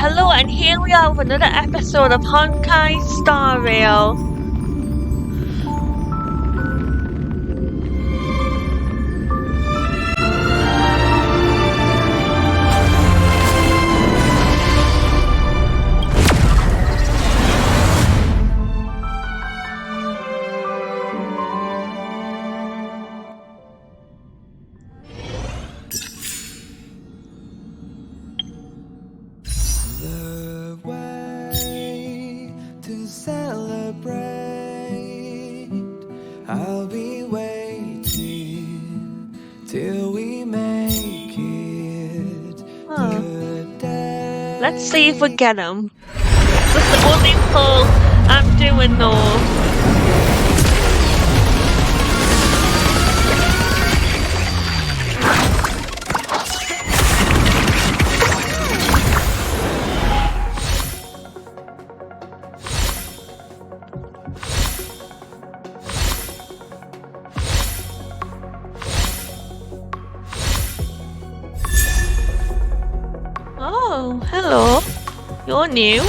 hello, and here we are with another episode of Honkai Star Rail. The way to celebrate, I'll be waiting till we make it. Let's see if we get him. That's the only pull I'm doing though. Oh, hello. You're new.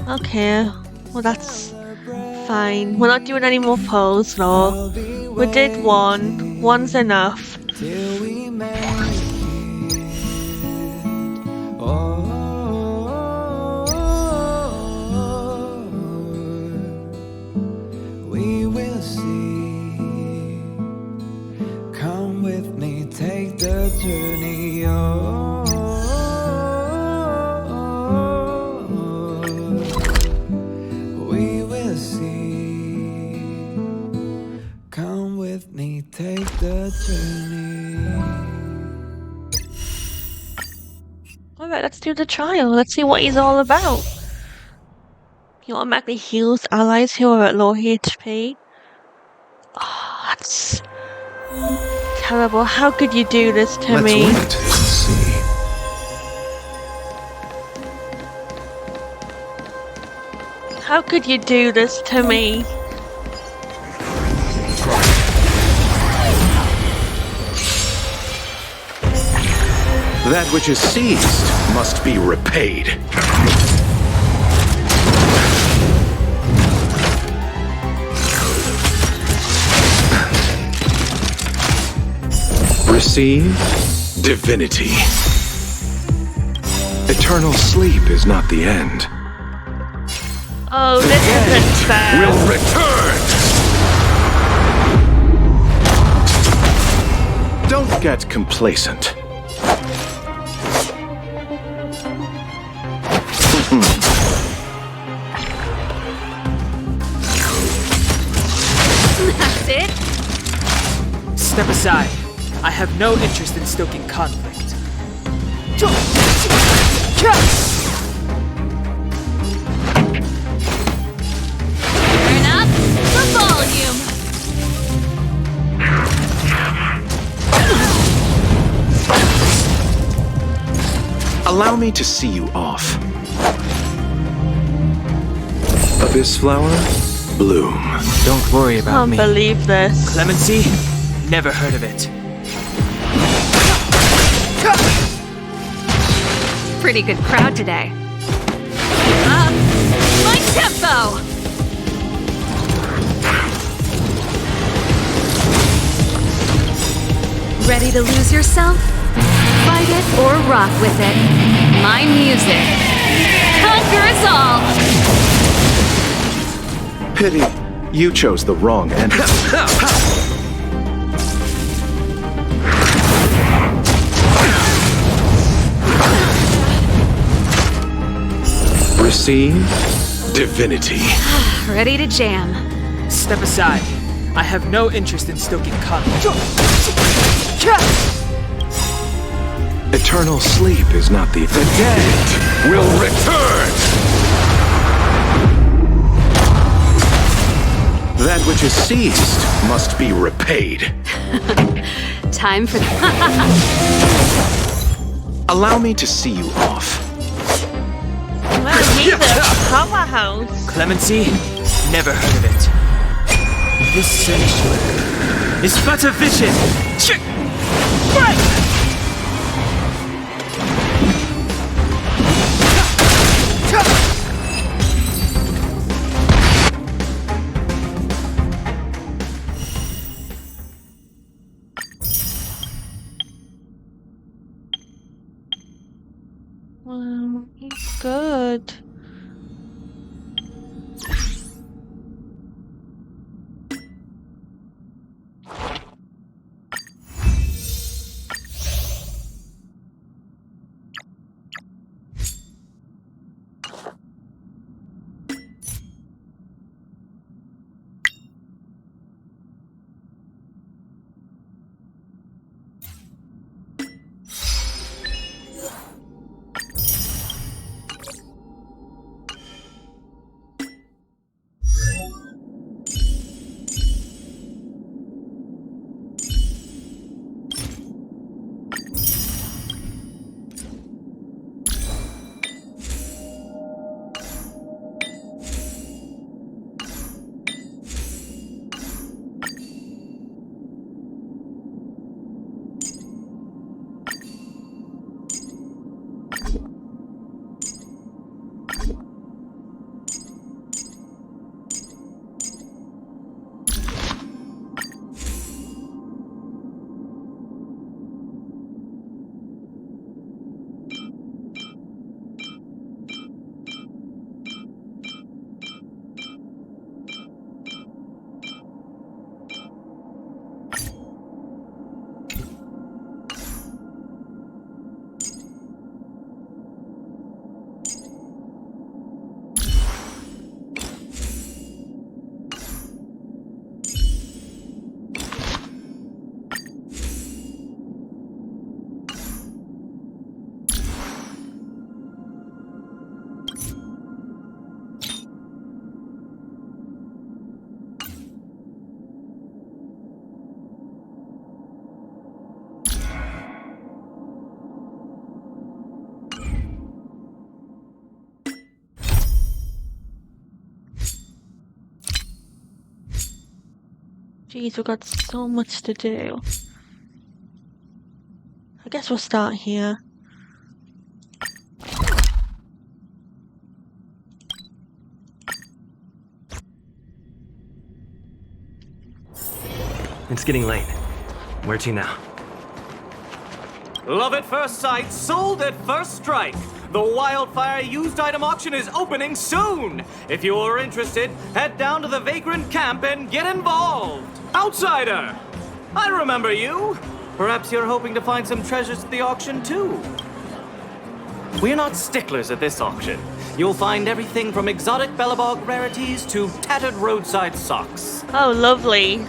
Okay, well that's fine. We're not doing any more polls though. We did one. One's enough. Till we make it. Oh, we will see. Come with me, take the journey. Oh, we will see. Come with me, take the journey. Alright, let's do the trial. Let's see what he's all about. He automatically heals allies who are at low HP. Oh, that's terrible. How could you do this to Let's me? wait and see. How could you do this to me? That which is seized must be repaid. Receive divinity. Eternal sleep is not the end. Oh, this isn't fair. Will return! Don't get complacent. That's it? Step aside. I have no interest in stoking conflict. Turn up the volume. Allow me to see you off. Abyss flower, bloom. Don't worry about Can't me. believe this. Clemency? Never heard of it. Pretty good crowd today. Keep up my tempo. Ready to lose yourself? Fight it or rock with it. My music. Conquer us all. Pity, you chose the wrong end. Receive divinity. Ready to jam. Step aside. I have no interest in stoking conflict. Eternal sleep is not the dead will return. That which is seized must be repaid. Time for Allow me to see you off. Well, he's a powerhouse. Clemency? Never heard of it. This sanctuary is but a vision. Well, good. Jeez, we've got so much to do. I guess we'll start here. It's getting late. Where to now? Love at first sight, sold at first strike. The Wildfire used item auction is opening soon. If you are interested, head down to the Vagrant camp and get involved. Outsider! I remember you. Perhaps you're hoping to find some treasures at the auction too. We're not sticklers at this auction. You'll find everything from exotic Belobog rarities to tattered roadside socks. Oh, lovely.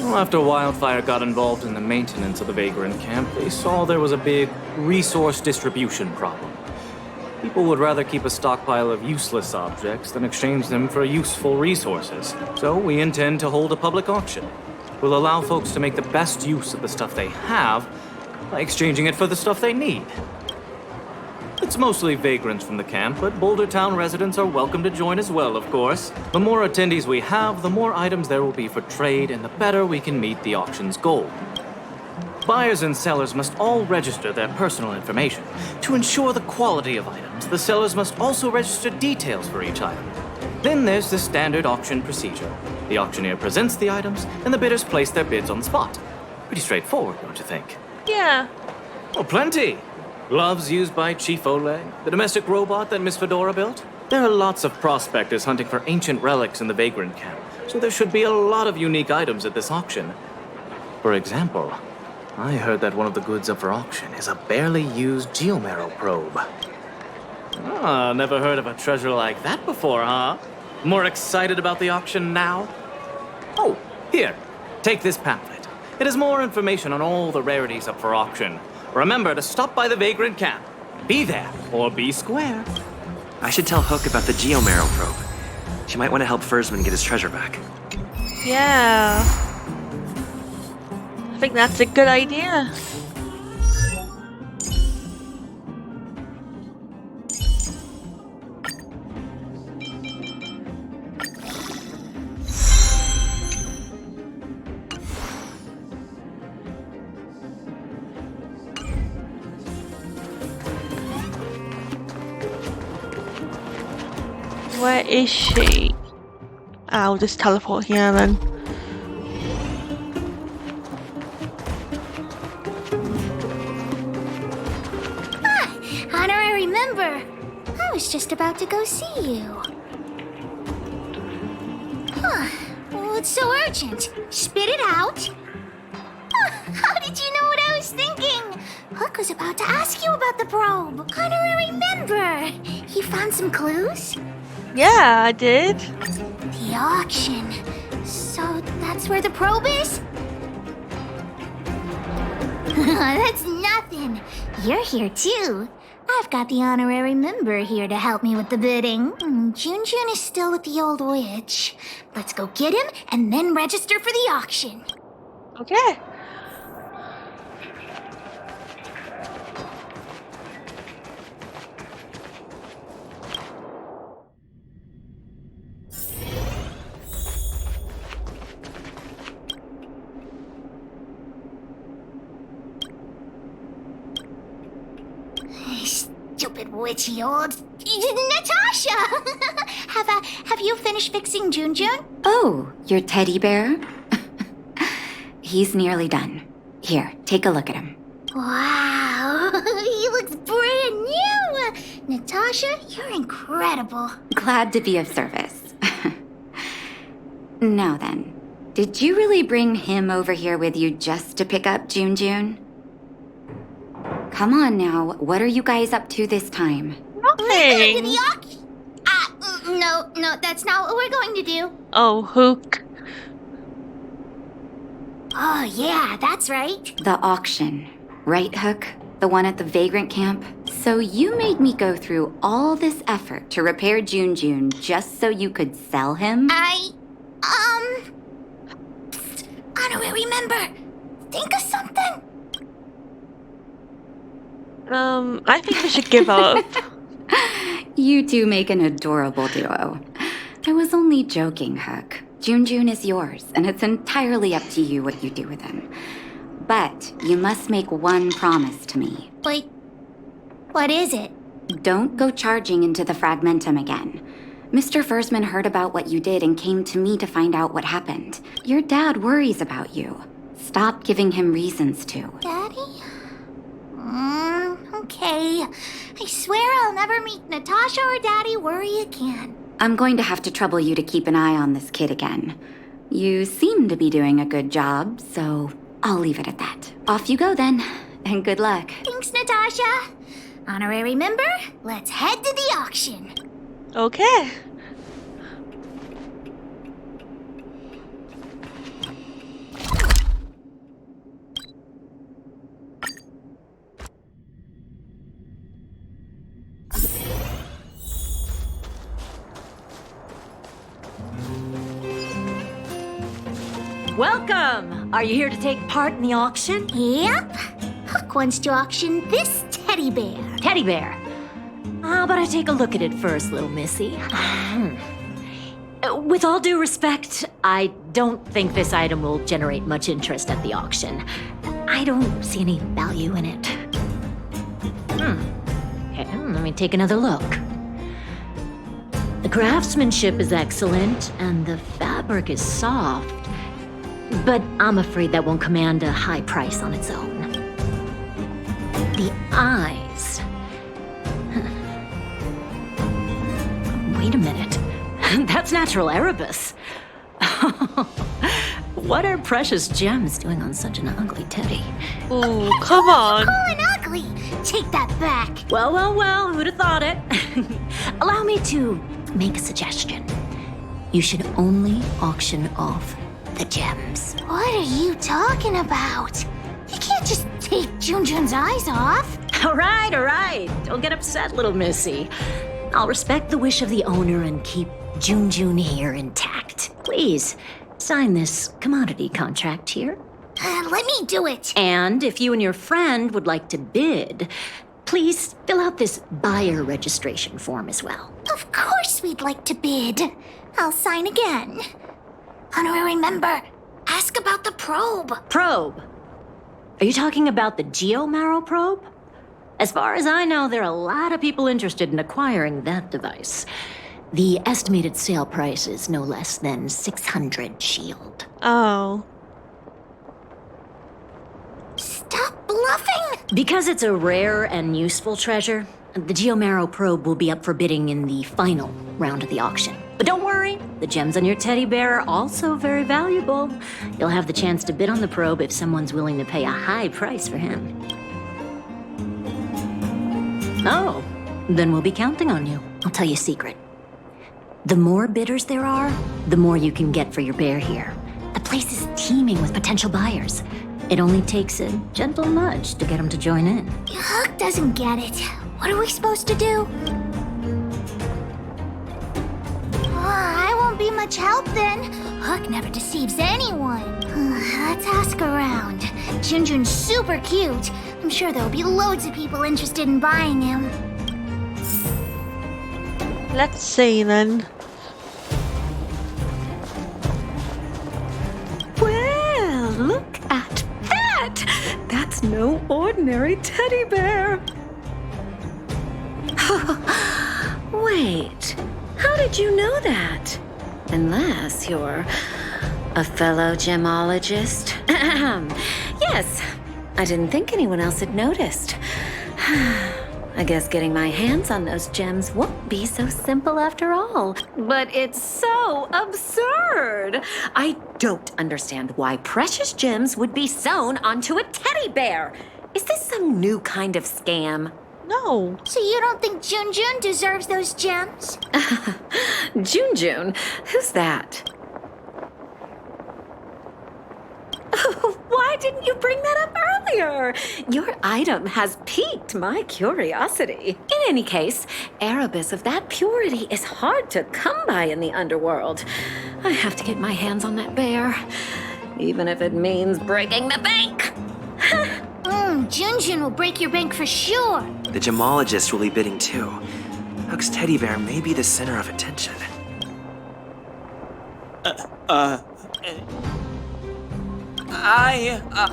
Well, after Wildfire got involved in the maintenance of the Vagrant camp, they saw there was a big resource distribution problem. People would rather keep a stockpile of useless objects than exchange them for useful resources. So we intend to hold a public auction. We'll allow folks to make the best use of the stuff they have by exchanging it for the stuff they need. It's mostly vagrants from the camp, but Boulder Town residents are welcome to join as well, of course. The more attendees we have, the more items there will be for trade, and the better we can meet the auction's goal. Buyers and sellers must all register their personal information. To ensure the quality of items, the sellers must also register details for each item. Then there's the standard auction procedure. The auctioneer presents the items, and the bidders place their bids on the spot. Pretty straightforward, don't you think? Yeah. Oh, plenty! Gloves used by Chief Oleg, the domestic robot that Miss Fedora built. There are lots of prospectors hunting for ancient relics in the Vagrant camp, so there should be a lot of unique items at this auction. For example, I heard that one of the goods up for auction is a barely used geomarrow probe. Ah, never heard of a treasure like that before, huh? More excited about the auction now? Oh, here, take this pamphlet. It has more information on all the rarities up for auction. Remember to stop by the Vagrant camp. Be there, or be square. I should tell Hook about the geomarrow probe. She might want to help Fursman get his treasure back. Yeah. I think that's a good idea. Where is she? I'll just teleport here then. Member. I was just about to go see you. Huh. What's so urgent? Spit it out. How did you know what I was thinking? Hook was about to ask you about the probe. Honorary member. You found some clues? Yeah, I did. The auction. So that's where the probe is? That's nothing. You're here too. I've got the honorary member here to help me with the bidding. Junjun is still with the old witch. Let's go get him and then register for the auction. Okay. Stupid witchy old Natasha! have you finished fixing Junjun? Oh, your teddy bear? He's nearly done. Here, take a look at him. Wow, he looks brand new! Natasha, you're incredible. Glad to be of service. Now then, did you really bring him over here with you just to pick up Junjun? Come on now, what are you guys up to this time? Nothing. The auction? No, that's not what we're going to do. Oh, Hook. Oh, yeah, that's right. The auction, right, Hook? The one at the vagrant camp? So you made me go through all this effort to repair Junjun just so you could sell him? Honorary member, think of something. I think we should give up. You two make an adorable duo. I was only joking, Hook. Junjun is yours, and it's entirely up to you what you do with him. But you must make one promise to me. Wait, what is it? Don't go charging into the Fragmentum again. Mr. Fursman heard about what you did and came to me to find out what happened. Your dad worries about you. Stop giving him reasons to. Daddy? Okay. I swear I'll never meet Natasha or Daddy worry again. I'm going to have to trouble you to keep an eye on this kid again. You seem to be doing a good job, so I'll leave it at that. Off you go then, and good luck. Thanks, Natasha. Honorary member, let's head to the auction. Okay. Welcome! Are you here to take part in the auction? Yep. Hook wants to auction this teddy bear. Teddy bear. How about I take a look at it first, little missy? With all due respect, I don't think this item will generate much interest at the auction. I don't see any value in it. Okay, let me take another look. The craftsmanship is excellent, and the fabric is soft. But I'm afraid that won't command a high price on its own. The eyes. Wait a minute. That's natural Erebus. What are precious gems doing on such an ugly teddy? Ooh, come on. Calling ugly. Take that back. Well, who'd have thought it? Allow me to make a suggestion. You should only auction off the gems. What are you talking about? You can't just take Junjun's eyes off. All right. Don't get upset, little missy. I'll respect the wish of the owner and keep Junjun here intact. Please, sign this commodity contract here. Let me do it. And if you and your friend would like to bid, please fill out this buyer registration form as well. Of course we'd like to bid. I'll sign again. Honorary member, ask about the probe. Probe? Are you talking about the Geomarrow probe? As far as I know, there are a lot of people interested in acquiring that device. The estimated sale price is no less than 600 shield. Oh. Stop bluffing! Because it's a rare and useful treasure, The Geomaro probe will be up for bidding in the final round of the auction. But don't worry, the gems on your teddy bear are also very valuable. You'll have the chance to bid on the probe if someone's willing to pay a high price for him. Oh, then we'll be counting on you. I'll tell you a secret. The more bidders there are, the more you can get for your bear here. The place is teeming with potential buyers. It only takes a gentle nudge to get them to join in. Huck doesn't get it. What are we supposed to do? I won't be much help then. Huck never deceives anyone. Let's ask around. Junjun's super cute. I'm sure there'll be loads of people interested in buying him. Let's see then. Well, look at that! That's no ordinary teddy bear. Wait, how did you know that? Unless you're a fellow gemologist. Yes, I didn't think anyone else had noticed. I guess getting my hands on those gems won't be so simple after all. But it's so absurd. I don't understand why precious gems would be sewn onto a teddy bear. Is this some new kind of scam? No. So you don't think Junjun deserves those gems? Junjun? Who's that? Why didn't you bring that up earlier? Your item has piqued my curiosity. In any case, Erebus of that purity is hard to come by in the underworld. I have to get my hands on that bear, even if it means breaking the bank. Junjun will break your bank for sure. The gemologist will be bidding too. Hook's teddy bear may be the center of attention.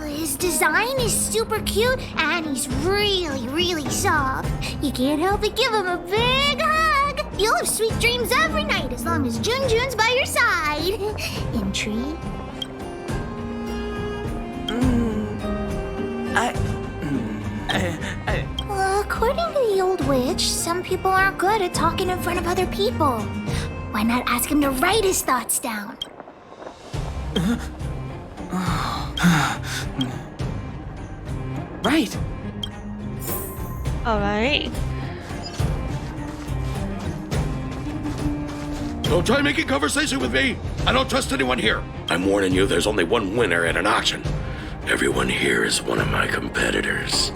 His design is super cute, and he's really, really soft. You can't help but give him a big hug. You'll have sweet dreams every night as long as Junjun's by your side. Intrigue? Well, according to the old witch, some people aren't good at talking in front of other people. Why not ask him to write his thoughts down? Right. Alright. Don't try making conversation with me. I don't trust anyone here. I'm warning you, there's only one winner at an auction. Everyone here is one of my competitors.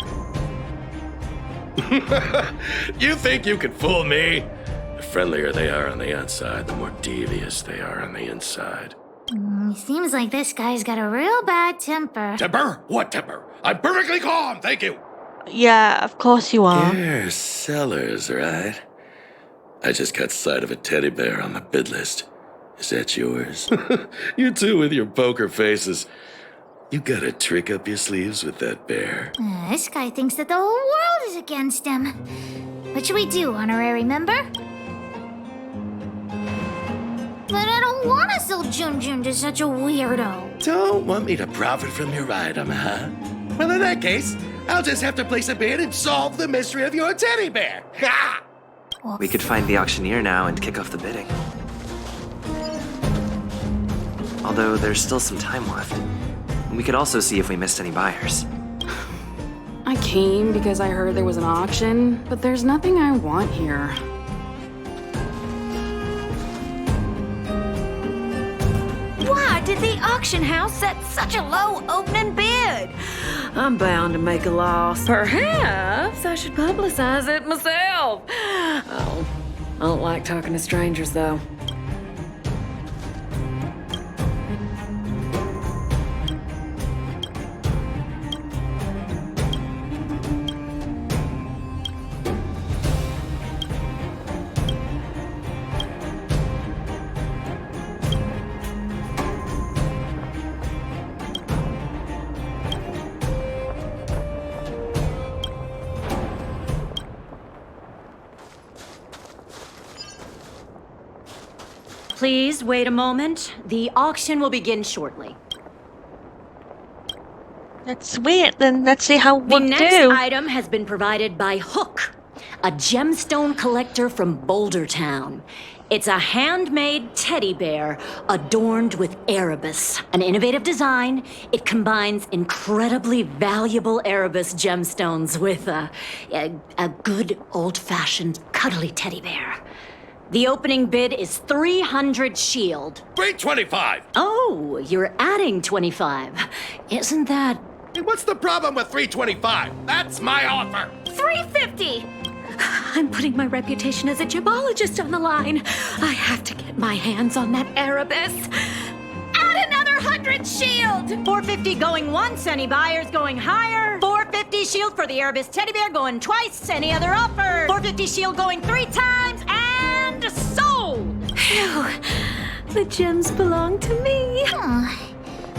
You think you can fool me? The friendlier they are on the outside, the more devious they are on the inside. Seems like this guy's got a real bad temper. Temper? What temper? I'm perfectly calm, thank you. Yeah, of course you are. You're sellers, right? I just caught sight of a teddy bear on the bid list. Is that yours? You two with your poker faces. You got a trick up your sleeves with that bear. This guy thinks that the whole world is against him. What should we do, honorary member? But I don't want to sell Junjun to such a weirdo. Don't want me to profit from your item, huh? Well, in that case, I'll just have to place a bid and solve the mystery of your teddy bear. Ha! We could find the auctioneer now and kick off the bidding. Although there's still some time left. We could also see if we missed any buyers. I came because I heard there was an auction, but there's nothing I want here. Why did the auction house set such a low opening bid? I'm bound to make a loss. Perhaps I should publicize it myself. Oh, I don't like talking to strangers, though. Please wait a moment. The auction will begin shortly. Let's wait then. Let's see how The we next do. item has been provided by Hook, a gemstone collector from Boulder Town. It's a handmade teddy bear adorned with Erebus. An innovative design, it combines incredibly valuable Erebus gemstones with a good old-fashioned cuddly teddy bear. The opening bid is 300 shield. 325! Oh, you're adding 25. Isn't that... Hey, what's the problem with 325? That's my offer! 350! I'm putting my reputation as a gemologist on the line. I have to get my hands on that Erebus. Add another 100 shield! 450 going once, any buyers going higher. 450 shield for the Erebus teddy bear going twice, any other offer. 450 shield going 3 times, and sold! Phew. The gems belong to me. Oh,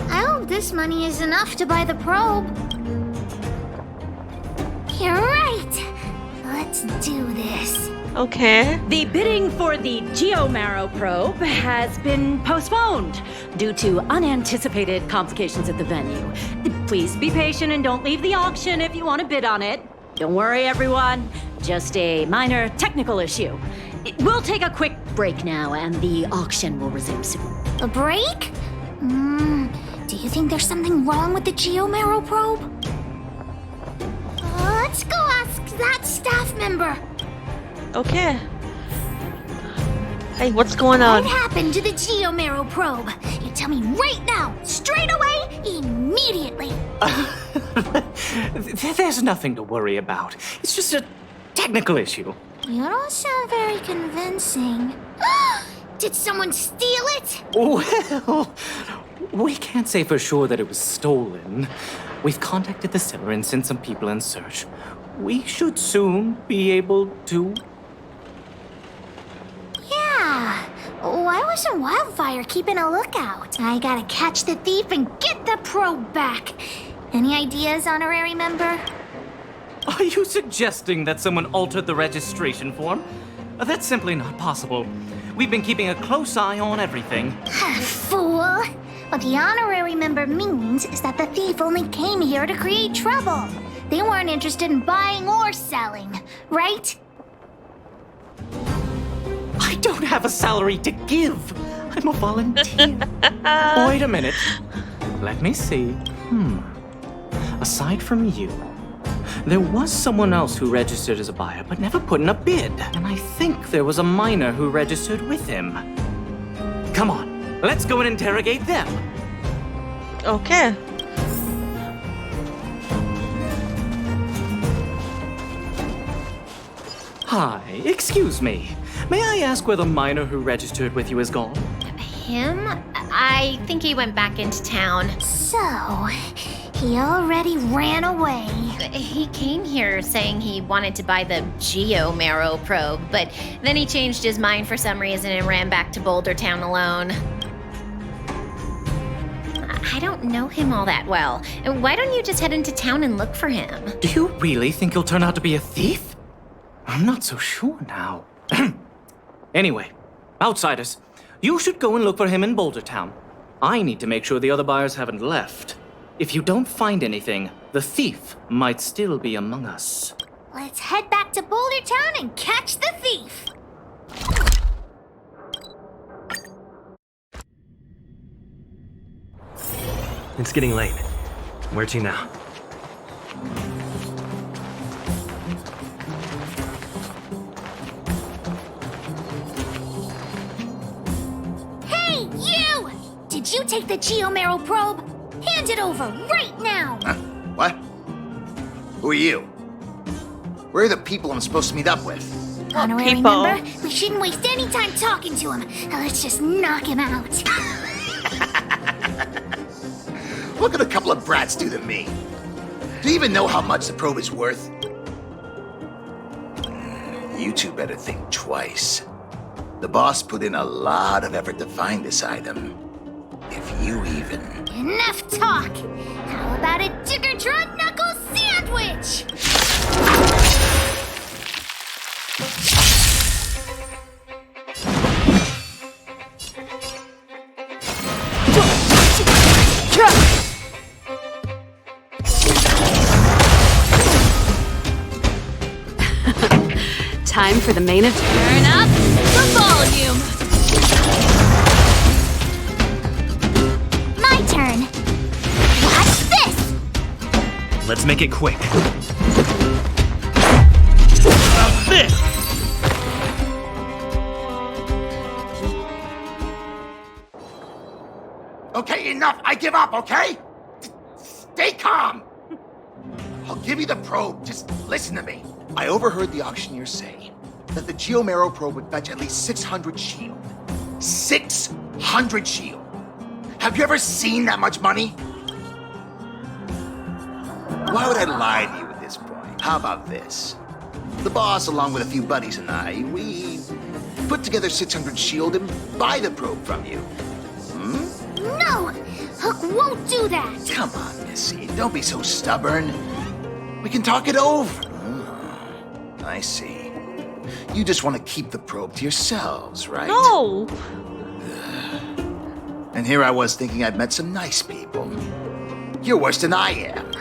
I hope this money is enough to buy the probe. You're right. Let's do this. Okay. The bidding for the Geomarrow probe has been postponed due to unanticipated complications at the venue. Please be patient and don't leave the auction if you want to bid on it. Don't worry, everyone. Just a minor technical issue. We'll take a quick break now, and the auction will resume soon. A break? Do you think there's something wrong with the Geomarrow probe? Let's go ask that staff member. Okay. Hey, what's going on? What happened to the Geomarrow probe? You tell me right now, straight away, immediately. There's nothing to worry about. It's just a technical issue. You don't sound very convincing. Did someone steal it? Well, we can't say for sure that it was stolen. We've contacted the seller and sent some people in search. We should soon be able to... Yeah. Why wasn't Wildfire keeping a lookout? I gotta catch the thief and get the probe back. Any ideas, honorary member? Are you suggesting that someone altered the registration form? That's simply not possible. We've been keeping a close eye on everything. Fool! What the honorary member means is that the thief only came here to create trouble. They weren't interested in buying or selling, right? I don't have a salary to give. I'm a volunteer. Wait a minute. Let me see. Aside from you, there was someone else who registered as a buyer but never put in a bid. And I think there was a miner who registered with him. Come on, let's go and interrogate them. Okay. Hi, excuse me. May I ask where the miner who registered with you is gone? Him? I think he went back into town. So, he already ran away. He came here saying he wanted to buy the Geomarrow probe, but then he changed his mind for some reason and ran back to Boulder Town alone. I don't know him all that well. Why don't you just head into town and look for him? Do you really think he'll turn out to be a thief? I'm not so sure now. Anyway, outsiders, you should go and look for him in Boulder Town. I need to make sure the other buyers haven't left. If you don't find anything, the thief might still be among us. Let's head back to Boulder Town and catch the thief. It's getting late. Where to now? Hey, you! Did you take the Geomarrow probe? Hand it over right now! What? Who are you? Where are the people I'm supposed to meet up with? Honorary member, we shouldn't waste any time talking to him. Let's just knock him out. Look at a couple of brats do to me. Do you even know how much the probe is worth? You two better think twice. The boss put in a lot of effort to find this item. If you even... Enough talk! How about a Diggertron Knuckle sandwich? Time for the main event. Turn up the volume. My turn. Watch this! Let's make it quick. About this! Okay, enough! I give up, okay? Stay calm! I'll give you the probe, just listen to me. I overheard the auctioneer say that the Geomero probe would fetch at least 600 shield. 600 shield! Have you ever seen that much money? Why would I lie to you at this point? How about this? The boss, along with a few buddies and I, we put together 600 shield and buy the probe from you. No! Hook won't do that! Come on, Missy, don't be so stubborn. We can talk it over. I see. You just want to keep the probe to yourselves, right? No! And here I was thinking I'd met some nice people. You're worse than I am.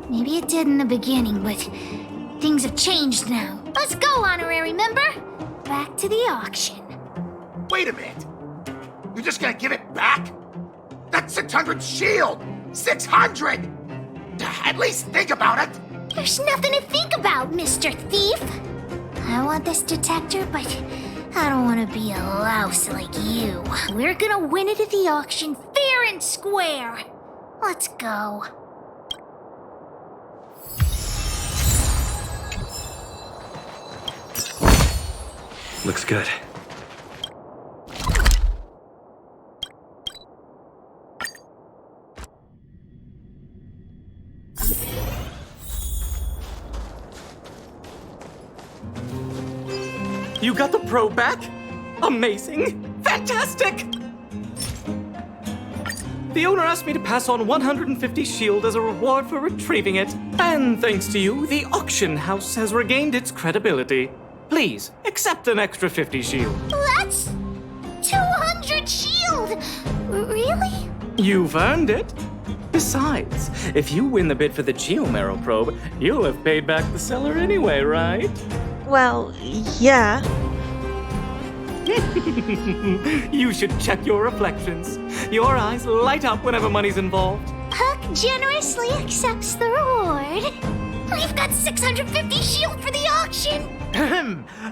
Maybe it did in the beginning, but things have changed now. Let's go, honorary member! Back to the auction. Wait a minute. You're just gonna give it back? That's 600 shield! 600! At least think about it! There's nothing to think about, Mr. Thief! I want this detector, but I don't want to be a louse like you. We're gonna win it at the auction fair and square! Let's go. Looks good. You got the probe back? Amazing! Fantastic! The owner asked me to pass on 150 shield as a reward for retrieving it. And thanks to you, the auction house has regained its credibility. Please, accept an extra 50 shield. That's 200 shield! Really? You've earned it. Besides, if you win the bid for the Geomero probe, you'll have paid back the seller anyway, right? Well, yeah. You should check your reflections. Your eyes light up whenever money's involved. Huck generously accepts the reward. We've got 650 shield for the auction!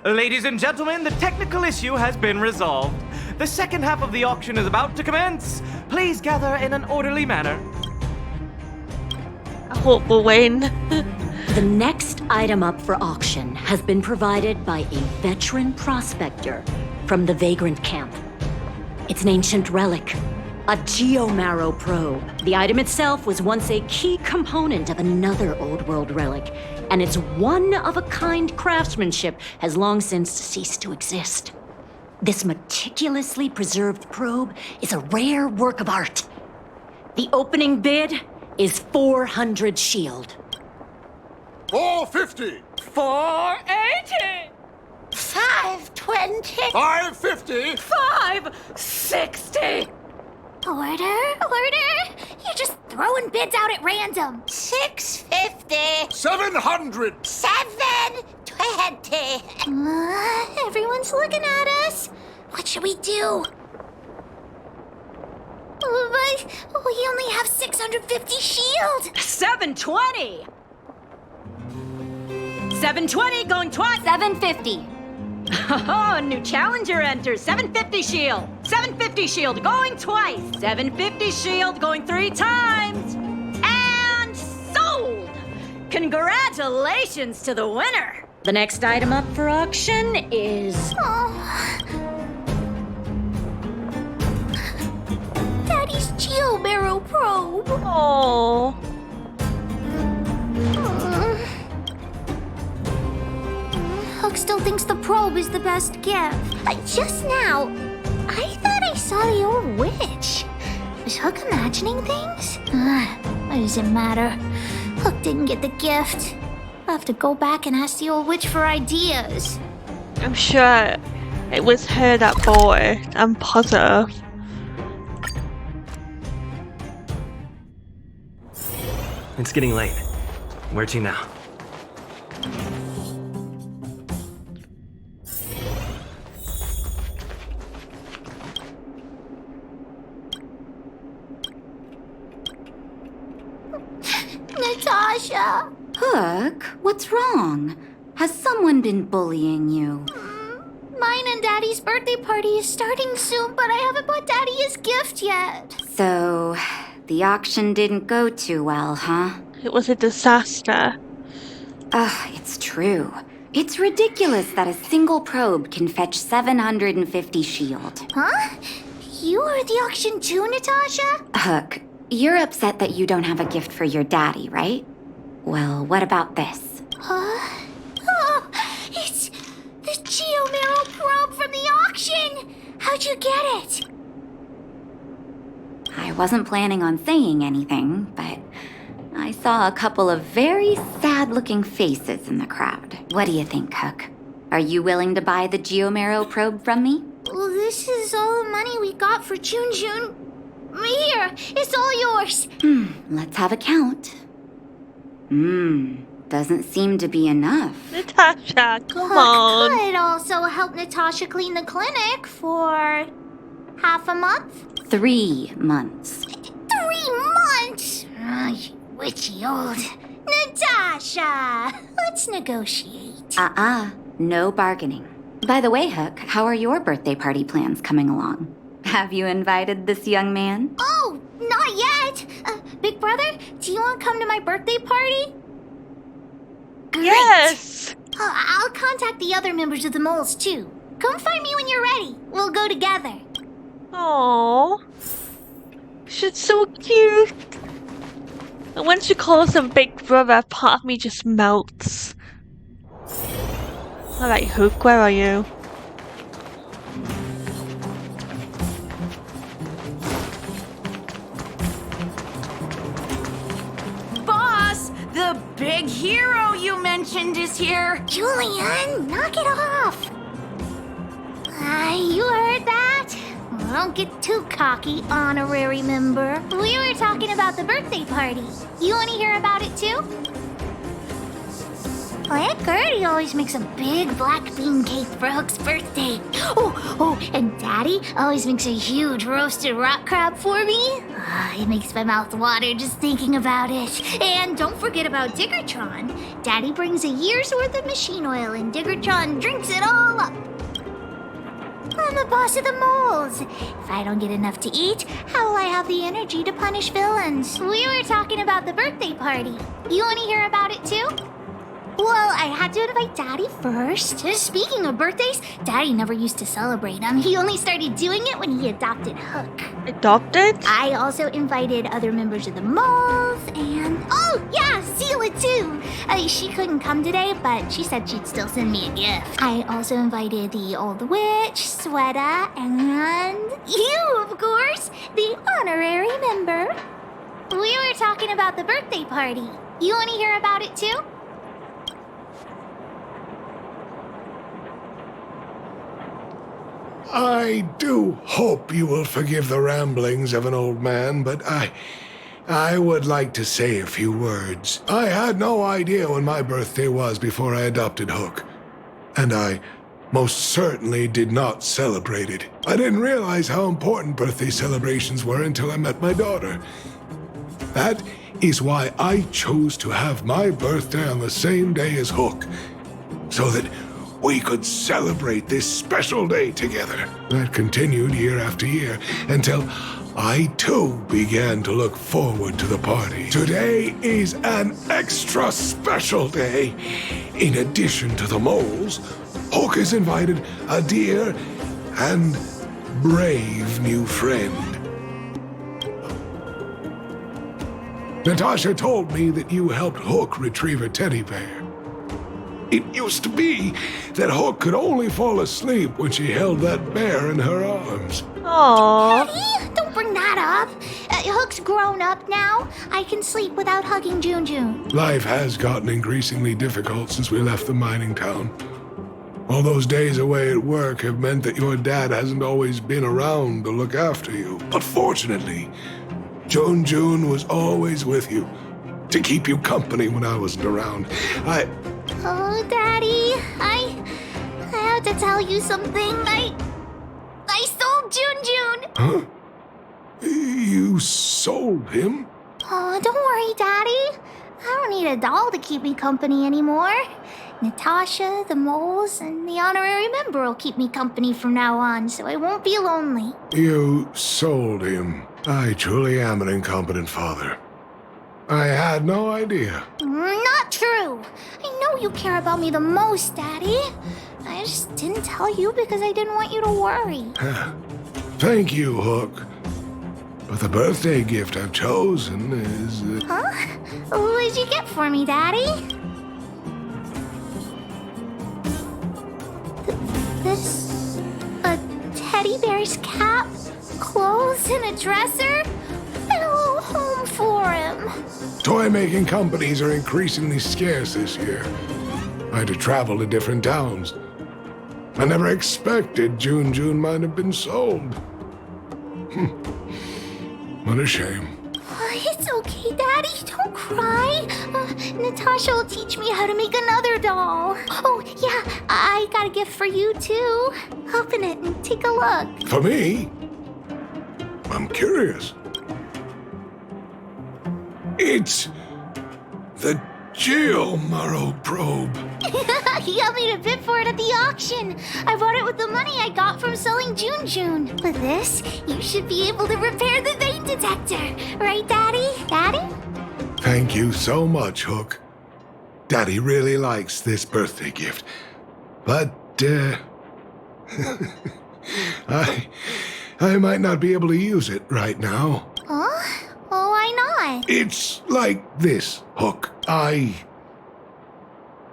Ladies and gentlemen, the technical issue has been resolved. The second half of the auction is about to commence. Please gather in an orderly manner. I hope we'll win. The next item up for auction has been provided by a veteran prospector from the Vagrant Camp. It's an ancient relic, a Geomero probe. The item itself was once a key component of another old world relic, and its one-of-a-kind craftsmanship has long since ceased to exist. This meticulously preserved probe is a rare work of art. The opening bid is 400 shield. 450. 480. 520. 550. 560. Order? You're just throwing bids out at random. 650. 700. 720. Everyone's looking at us. What should we do? But we only have 650 shield. 720. 720 going twice. 750. Oh, new challenger enters. 750 shield. 750 shield going twice. 750 shield going 3 times. And sold! Congratulations to the winner. The next item up for auction is... Daddy's Geomero probe. Oh. Hook still thinks the probe is the best gift. Just now, I thought I saw the old witch. Was Hook imagining things? What does it matter? Hook didn't get the gift. I'll have to go back and ask the old witch for ideas. I'm sure it was her that bought it. I'm positive. It's getting late. Where to now? Natasha! Hook, what's wrong? Has someone been bullying you? Mine and Daddy's birthday party is starting soon, but I haven't bought Daddy his gift yet. So, the auction didn't go too well, huh? It was a disaster. It's true. It's ridiculous that a single probe can fetch 750 shield. Huh? You were at the auction too, Natasha? Hook, you're upset that you don't have a gift for your daddy, right? Well, what about this? Huh? Oh, it's the Geomero probe from the auction! How'd you get it? I wasn't planning on saying anything, but I saw a couple of very sad-looking faces in the crowd. What do you think, Hook? Are you willing to buy the Geomero probe from me? Well, this is all the money we got for June. Here, it's all yours. Let's have a count. Doesn't seem to be enough. Natasha, come Hook on. could also help Natasha clean the clinic for half a month. 3 months. 3 months? You witchy old. Natasha, let's negotiate. No bargaining. By the way, Hook, how are your birthday party plans coming along? Have you invited this young man? Oh, not yet. Big brother, do you want to come to my birthday party? Great. Yes! I'll contact the other members of the moles too. Come find me when you're ready. We'll go together. Aww. She's so cute. And when she calls him Big Brother, part of me just melts. Alright, Hook, where are you? Boss, the big hero you mentioned is here. Julian, knock it off. You heard that? Well, don't get too cocky, honorary member. We were talking about the birthday party. You want to hear about it too? Well, Aunt Gertie always makes a big black bean cake for Hook's birthday. Oh, and Daddy always makes a huge roasted rock crab for me. It makes my mouth water just thinking about it. And don't forget about Diggertron. Daddy brings a year's worth of machine oil and Diggertron drinks it all up. I'm the boss of the moles. If I don't get enough to eat, how will I have the energy to punish villains? We were talking about the birthday party. You want to hear about it too? Well, I had to invite Daddy first. Speaking of birthdays, Daddy never used to celebrate them. He only started doing it when he adopted Hook. Adopted? I also invited other members of the moles and... Oh, yeah, Zila too. She couldn't come today, but she said she'd still send me a gift. I also invited the old witch, Sweta, and... you, of course, the honorary member. We were talking about the birthday party. You want to hear about it too? I do hope you will forgive the ramblings of an old man, but I would like to say a few words. I had no idea when my birthday was before I adopted Hook, and I most certainly did not celebrate it. I didn't realize how important birthday celebrations were until I met my daughter. That is why I chose to have my birthday on the same day as Hook, so that we could celebrate this special day together. That continued year after year until I too began to look forward to the party. Today is an extra special day. In addition to the moles, Hook has invited a dear and brave new friend. Natasha told me that you helped Hook retrieve a teddy bear. It used to be that Hook could only fall asleep when she held that bear in her arms. Aww. Daddy, don't bring that up. Hook's grown up now. I can sleep without hugging June. Life has gotten increasingly difficult since we left the mining town. All those days away at work have meant that your dad hasn't always been around to look after you. But fortunately, June was always with you, to keep you company when I wasn't around. Oh, Daddy, I have to tell you something. I sold Jun. Huh? You sold him? Oh, don't worry, Daddy. I don't need a doll to keep me company anymore. Natasha, the moles, and the honorary member will keep me company from now on, so I won't be lonely. You sold him. I truly am an incompetent father. I had no idea. Not true. I know you care about me the most, Daddy. I just didn't tell you because I didn't want you to worry. Thank you, Hook. But the birthday gift I've chosen is... Huh? What did you get for me, Daddy? This... a teddy bear's cap, clothes, and a dresser? And a little home for him. Toy-making companies are increasingly scarce this year. I had to travel to different towns. I never expected Jun might have been sold. What a shame. It's okay, Daddy. Don't cry. Natasha will teach me how to make another doll. Oh, yeah, I got a gift for you, too. Open it and take a look. For me? I'm curious. It's the Geo-Marrow probe. He got me to bid for it at the auction. I bought it with the money I got from selling Jun. With this, you should be able to repair the vein detector. Right, Daddy? Daddy? Thank you so much, Hook. Daddy really likes this birthday gift. But, I might not be able to use it right now. Huh? Oh, why not? It's like this, Hook. I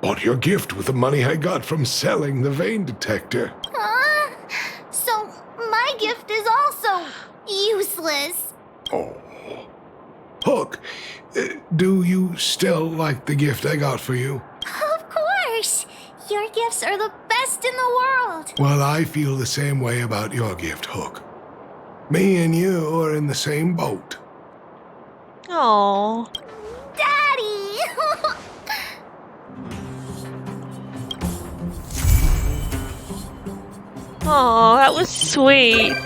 bought your gift with the money I got from selling the vein detector. Huh? So, my gift is also useless. Oh. Hook, do you still like the gift I got for you? Of course. Your gifts are the best in the world. Well, I feel the same way about your gift, Hook. Me and you are in the same boat. Oh. Daddy! Oh, that was sweet.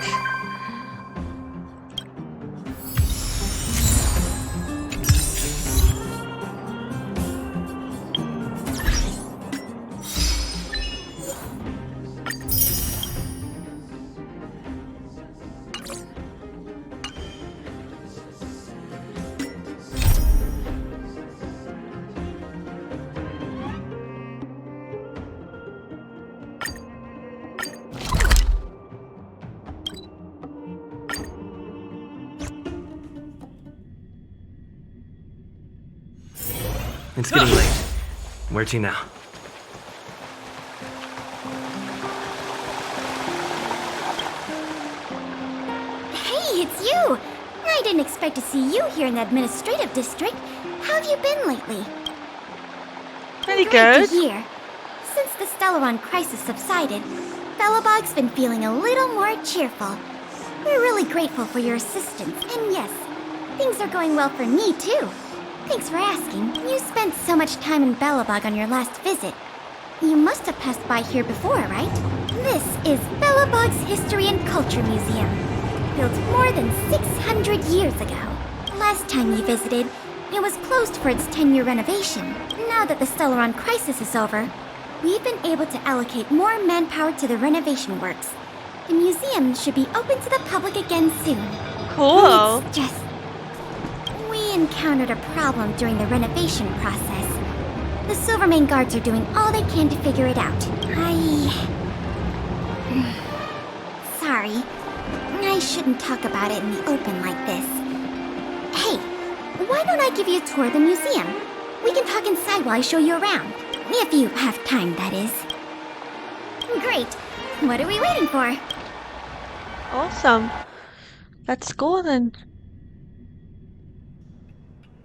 It's getting late. Where to now? Hey, it's you! I didn't expect to see you here in the administrative district. How have you been lately? Pretty Great good. to hear. Since the Stellaron crisis subsided, Belobog's been feeling a little more cheerful. We're really grateful for your assistance, and yes, things are going well for me too. Thanks for asking. You spent so much time in Belobog on your last visit. You must have passed by here before, right? This is Belobog's History and Culture Museum, built more than 600 years ago. Last time you visited, it was closed for its 10-year renovation. Now that the Stellaron crisis is over, we've been able to allocate more manpower to the renovation works. The museum should be open to the public again soon. Cool. It's just... we encountered a problem during the renovation process. The Silvermane guards are doing all they can to figure it out. Sorry. I shouldn't talk about it in the open like this. Hey, why don't I give you a tour of the museum? We can talk inside while I show you around. If you have time, that is. Great. What are we waiting for? Awesome. Let's go then.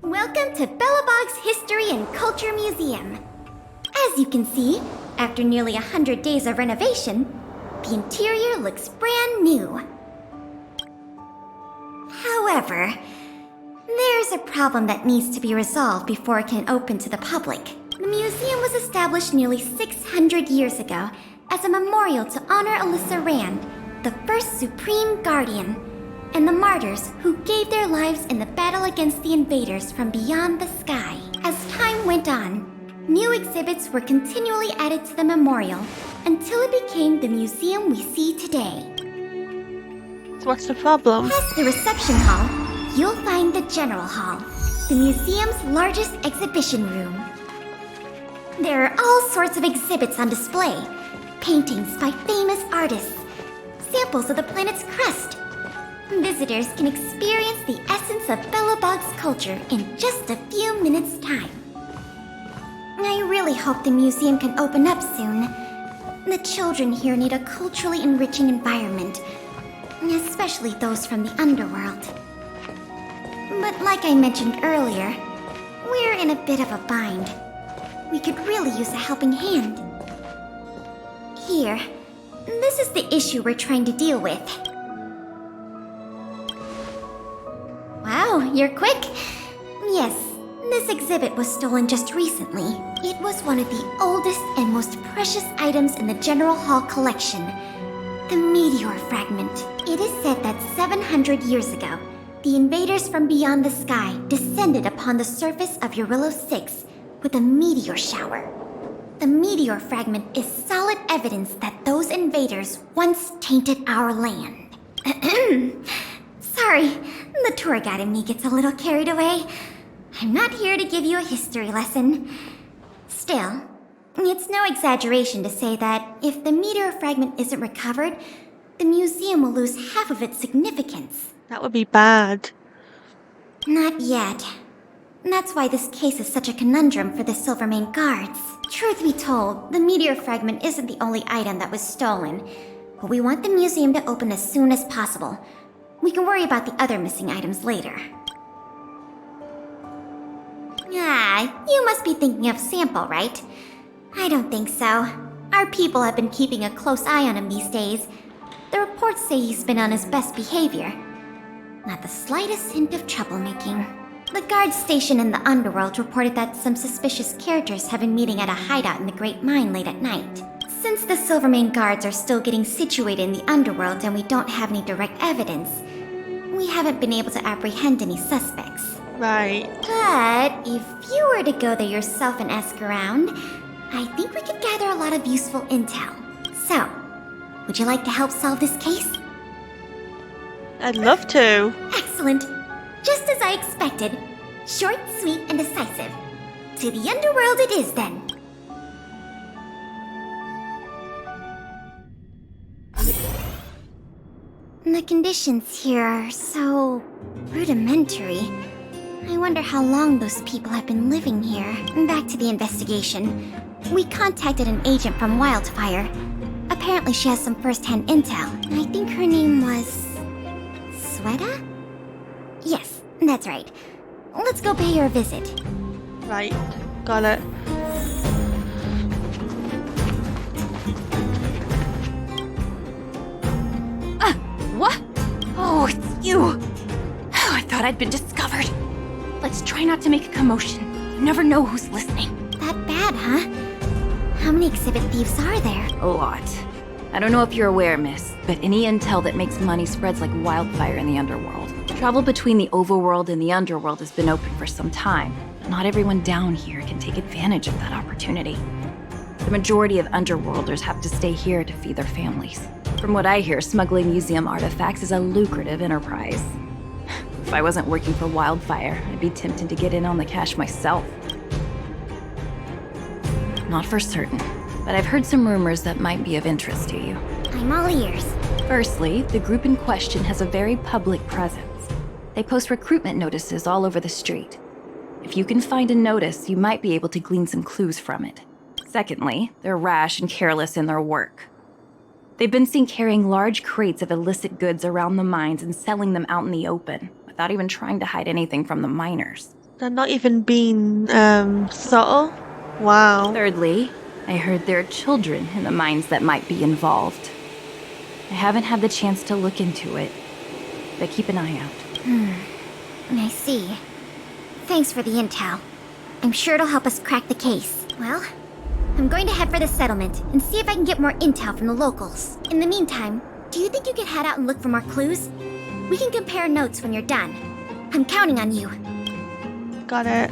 Welcome to Belobog's History and Culture Museum. As you can see, after nearly 100 days of renovation, the interior looks brand new. However, there's there's a problem that needs to be resolved before it can open to the public. The museum was established nearly 600 years ago as a memorial to honor Alyssa Rand, the first Supreme Guardian, and the martyrs who gave their lives in the battle against the invaders from beyond the sky. As time went on, new exhibits were continually added to the memorial until it became the museum we see today. So what's the problem? Past the reception hall, you'll find the General Hall, the museum's largest exhibition room. There are all sorts of exhibits on display. Paintings by famous artists, samples of the planet's crust. Visitors can experience the essence of Belobog's culture in just a few minutes' time. I really hope the museum can open up soon. The children here need a culturally enriching environment, especially those from the underworld. But like I mentioned earlier, we're in a bit of a bind. We could really use a helping hand. Here, this is the issue we're trying to deal with. Wow, you're quick. Yes, this exhibit was stolen just recently. It was one of the oldest and most precious items in the General Hall collection, the meteor fragment. It is said that 700 years ago, the invaders from beyond the sky descended upon the surface of Eurillo 6 with a meteor shower. The meteor fragment is solid evidence that those invaders once tainted our land. Sorry, the tour guide in me gets a little carried away. I'm not here to give you a history lesson. Still, it's no exaggeration to say that if the meteor fragment isn't recovered, the museum will lose half of its significance. That would be bad. Not yet. That's why this case is such a conundrum for the Silvermane guards. Truth be told, the meteor fragment isn't the only item that was stolen, but we want the museum to open as soon as possible. We can worry about the other missing items later. Ah, you must be thinking of Sample, right? I don't think so. Our people have been keeping a close eye on him these days. The reports say he's been on his best behavior. Not the slightest hint of troublemaking. The guards stationed in the underworld reported that some suspicious characters have been meeting at a hideout in the Great Mine late at night. Since the Silvermane guards are still getting situated in the underworld and we don't have any direct evidence, we haven't been able to apprehend any suspects. Right. But if you were to go there yourself and ask around, I think we could gather a lot of useful intel. So, would you like to help solve this case? I'd love to. Excellent. Just as I expected. Short, sweet, and decisive. To the underworld it is, then. The conditions here are so rudimentary. I wonder how long those people have been living here. Back to the investigation. We contacted an agent from Wildfire. Apparently she has some first-hand intel. I think her name was... Sweta? Yes, that's right. Let's go pay her a visit. Right, got it. What? Oh, it's you! Oh, I thought I'd been discovered. Let's try not to make a commotion. You never know who's listening. That bad, huh? How many exhibit thieves are there? A lot. I don't know if you're aware, miss, but any intel that makes money spreads like wildfire in the underworld. Travel between the overworld and the underworld has been open for some time, but not everyone down here can take advantage of that opportunity. The majority of underworlders have to stay here to feed their families. From what I hear, smuggling museum artifacts is a lucrative enterprise. If I wasn't working for Wildfire, I'd be tempted to get in on the cash myself. Not for certain, but I've heard some rumors that might be of interest to you. I'm all ears. Firstly, the group in question has a very public presence. They post recruitment notices all over the street. If you can find a notice, you might be able to glean some clues from it. Secondly, they're rash and careless in their work. They've been seen carrying large crates of illicit goods around the mines and selling them out in the open, without even trying to hide anything from the miners. They're not even being subtle. Wow. Thirdly, I heard there are children in the mines that might be involved. I haven't had the chance to look into it, but keep an eye out. I see. Thanks for the intel. I'm sure it'll help us crack the case. Well, I'm going to head for the settlement and see if I can get more intel from the locals. In the meantime, do you think you could head out and look for more clues? We can compare notes when you're done. I'm counting on you. Got it.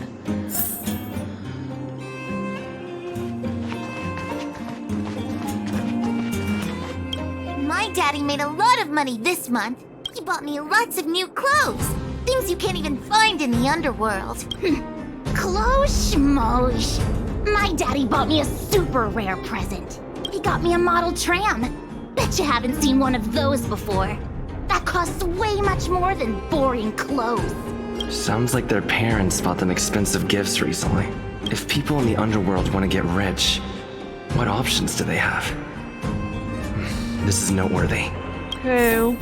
My daddy made a lot of money this month. He bought me lots of new clothes. Things you can't even find in the underworld. Clothes schmosh. My daddy bought me a super rare present. He got me a model tram. Bet you haven't seen one of those before. That costs way much more than boring clothes. Sounds like their parents bought them expensive gifts recently. If people in the underworld want to get rich, what options do they have? This is noteworthy. True.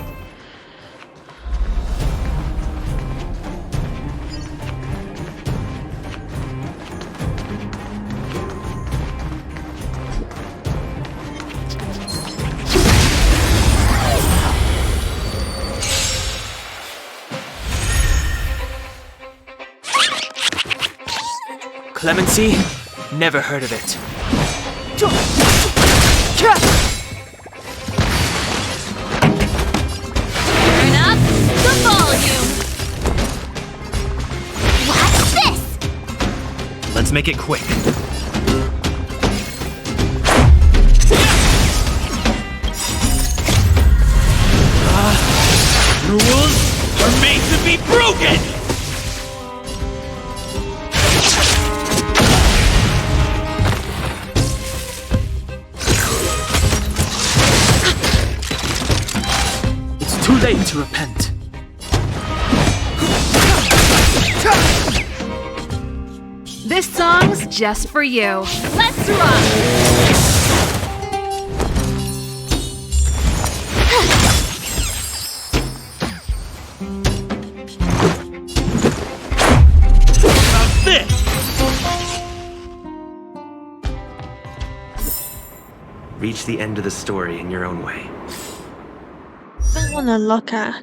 Clemency? Never heard of it. Turn up the volume. What's this? Let's make it quick. Rules are made to be broken! Too late to repent. This song's just for you. Let's rock! Reach the end of the story in your own way. I want to look at.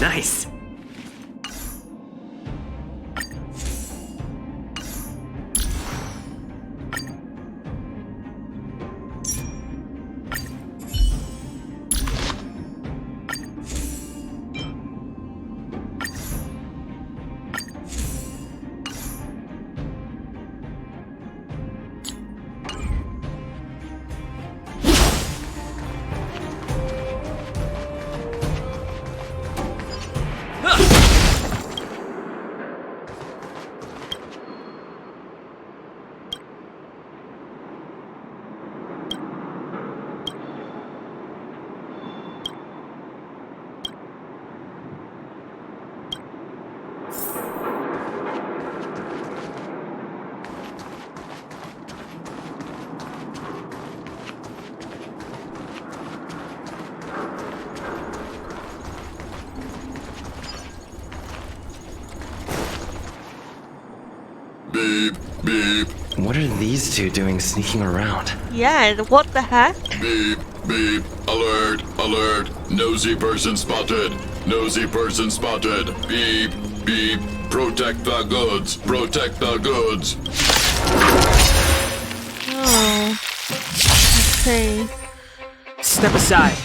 Nice. Beep, beep. What are these two doing sneaking around? Yeah, what the heck? Beep, beep. Alert, alert. Nosy person spotted. Nosy person spotted. Beep, beep. Protect the goods. Protect the goods. Oh. Let's see. Step aside.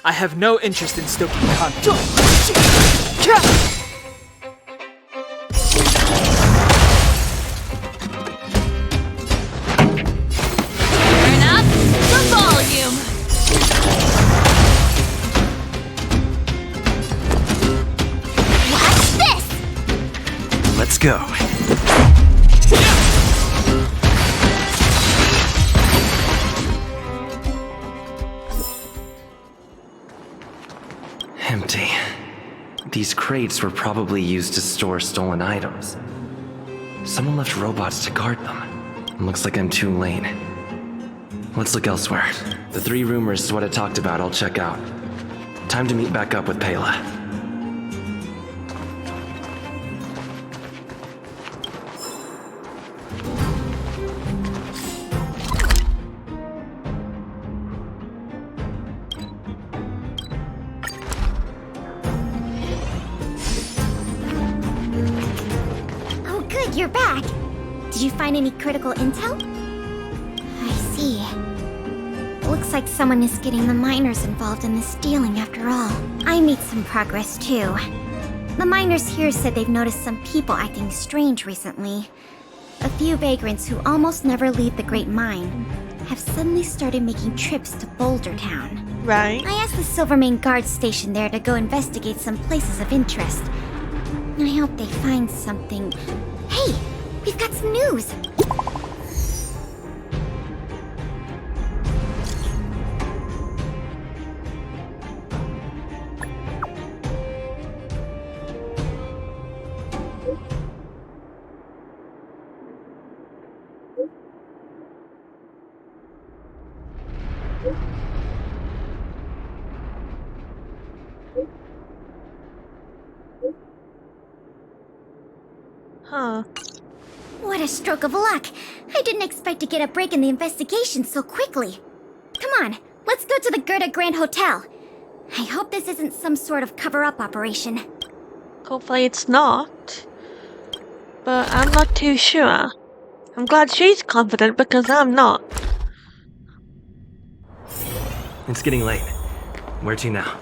I have no interest in stoking conflict. Turn up the volume. What's this? Let's go. Empty. These crates were probably used to store stolen items. Someone left robots to guard them. Looks like I'm too late. Let's look elsewhere. The 3 rumors is what I talked about. I'll check out. Time to meet back up with Pela. Oh, good, you're back. Did you find any critical intel? I see. Looks like someone is getting the miners involved in the stealing after all. I made some progress too. The miners here said they've noticed some people acting strange recently. A few vagrants who almost never leave the Great Mine have suddenly started making trips to Boulder Town. Right. I asked the Silvermane guard station there to go investigate some places of interest. I hope they find something. Hey, we've got some news! Huh. What a stroke of luck! I didn't expect to get a break in the investigation so quickly. Come on, let's go to the Gerda Grand Hotel. I hope this isn't some sort of cover-up operation. Hopefully it's not. But I'm not too sure. I'm glad she's confident because I'm not. It's getting late. Where to now?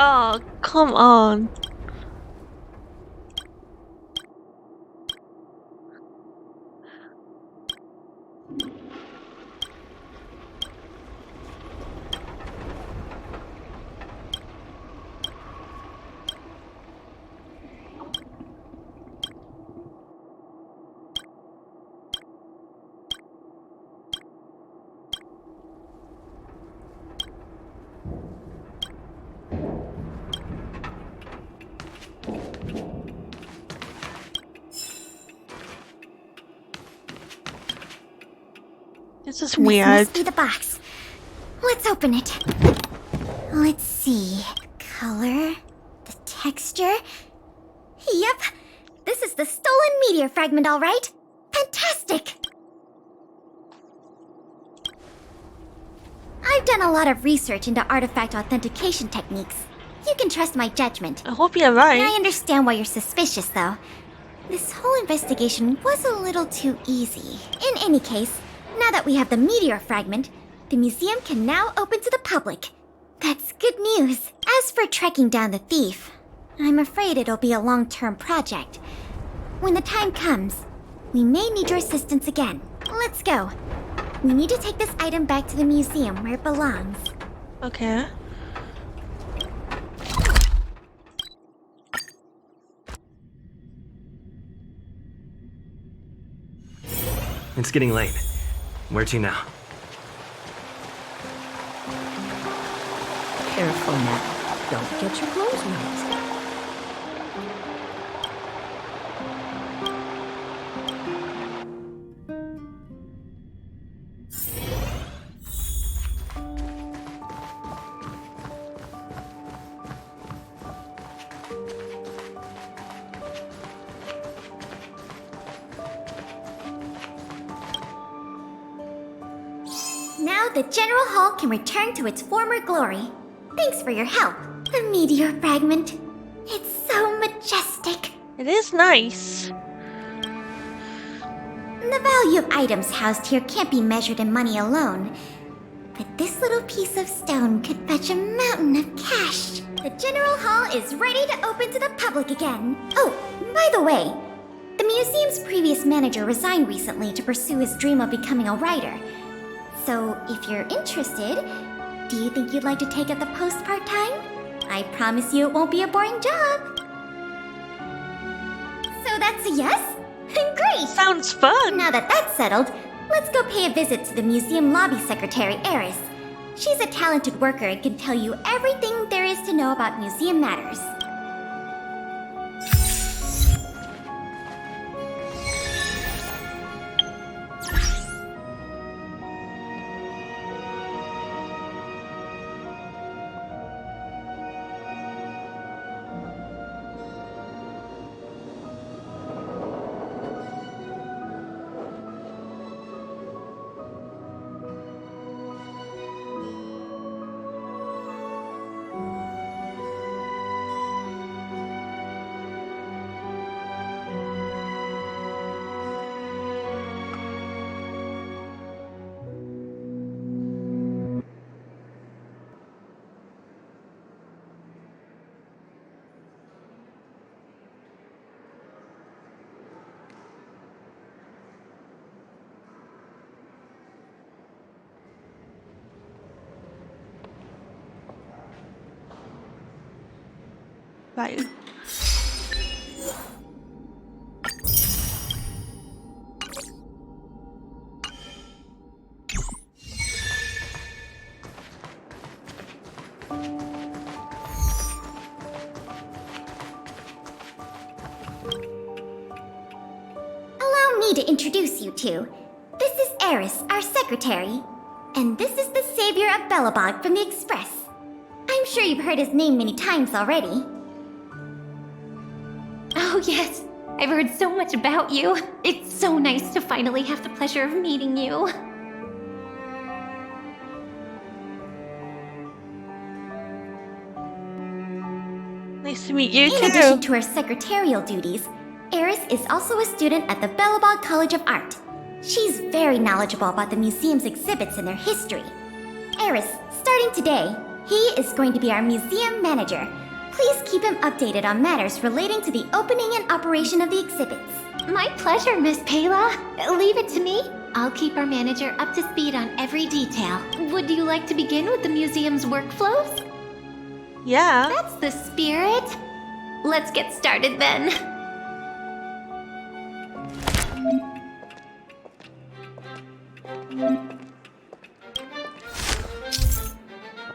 Oh, come on. This is This weird. must be the box. Let's open it. Let's see. Color. The texture. Yep. This is the stolen meteor fragment, all right. Fantastic! I've done a lot of research into artifact authentication techniques. You can trust my judgment. I hope you're right. I understand why you're suspicious, though. This whole investigation was a little too easy. In any case, now that we have the meteor fragment, the museum can now open to the public. That's good news. As for tracking down the thief, I'm afraid it'll be a long-term project. When the time comes, we may need your assistance again. Let's go. We need to take this item back to the museum where it belongs. Okay. It's getting late. Where to now? Careful now. Don't get your clothes wet. Now the General Hall can return to its former glory. Thanks for your help. The meteor fragment. It's so majestic. It is nice. The value of items housed here can't be measured in money alone. But this little piece of stone could fetch a mountain of cash. The General Hall is ready to open to the public again. Oh, by the way, the museum's previous manager resigned recently to pursue his dream of becoming a writer. So, if you're interested, do you think you'd like to take up the post part-time? I promise you it won't be a boring job. So that's a yes? Great! Sounds fun! Now that that's settled, let's go pay a visit to the museum lobby secretary, Eris. She's a talented worker and can tell you everything there is to know about museum matters. Right. Allow me to introduce you two. This is Eris, our secretary. And this is the savior of Belobog from the Express. I'm sure you've heard his name many times already. Oh, yes. I've heard so much about you. It's so nice to finally have the pleasure of meeting you. Nice to meet you In too. addition to her secretarial duties, Eris is also a student at the Belobog College of Art. She's very knowledgeable about the museum's exhibits and their history. Eris, starting today, he is going to be our museum manager. Please keep him updated on matters relating to the opening and operation of the exhibits. My pleasure, Miss Payla. Leave it to me. I'll keep our manager up to speed on every detail. Would you like to begin with the museum's workflows? Yeah. That's the spirit. Let's get started then.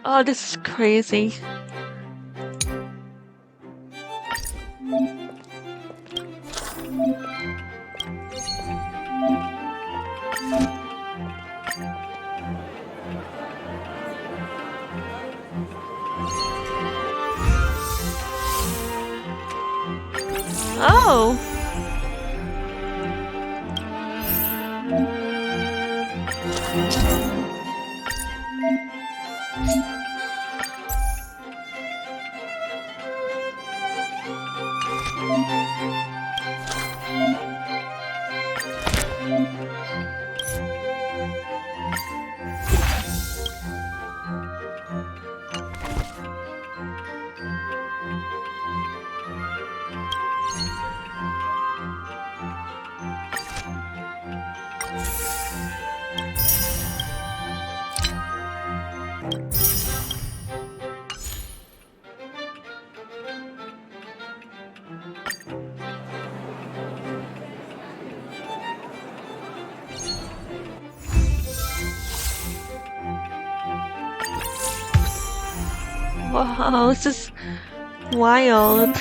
Oh, this is crazy. Oh. Wow, this is wild.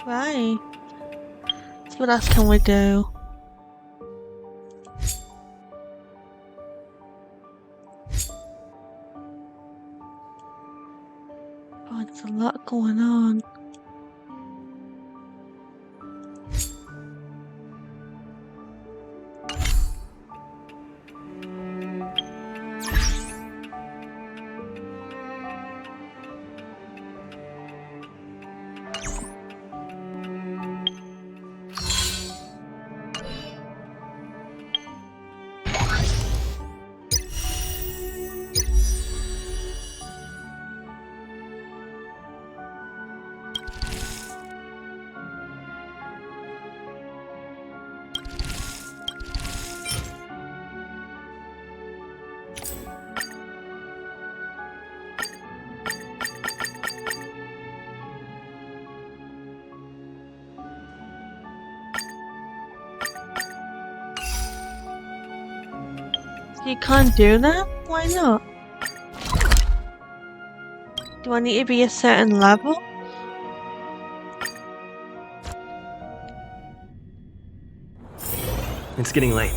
Right. So what else can we do? Oh, there's a lot going on. You can't do that? Why not? Do I need to be a certain level? It's getting late.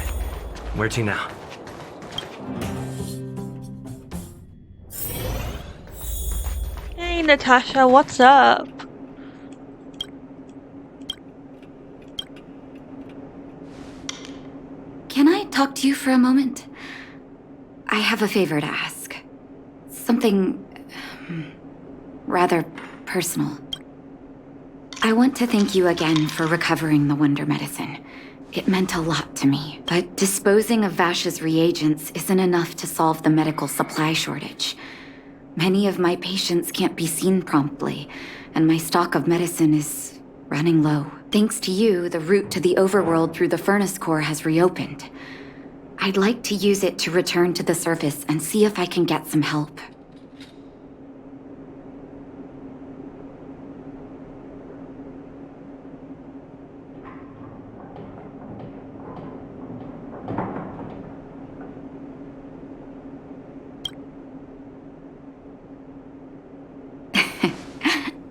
Where to now? Hey Natasha, what's up? Can I talk to you for a moment? I have a favor to ask. Something rather personal. I want to thank you again for recovering the Wonder Medicine. It meant a lot to me. But disposing of Vash's reagents isn't enough to solve the medical supply shortage. Many of my patients can't be seen promptly, and my stock of medicine is running low. Thanks to you, the route to the overworld through the furnace core has reopened. I'd like to use it to return to the surface and see if I can get some help.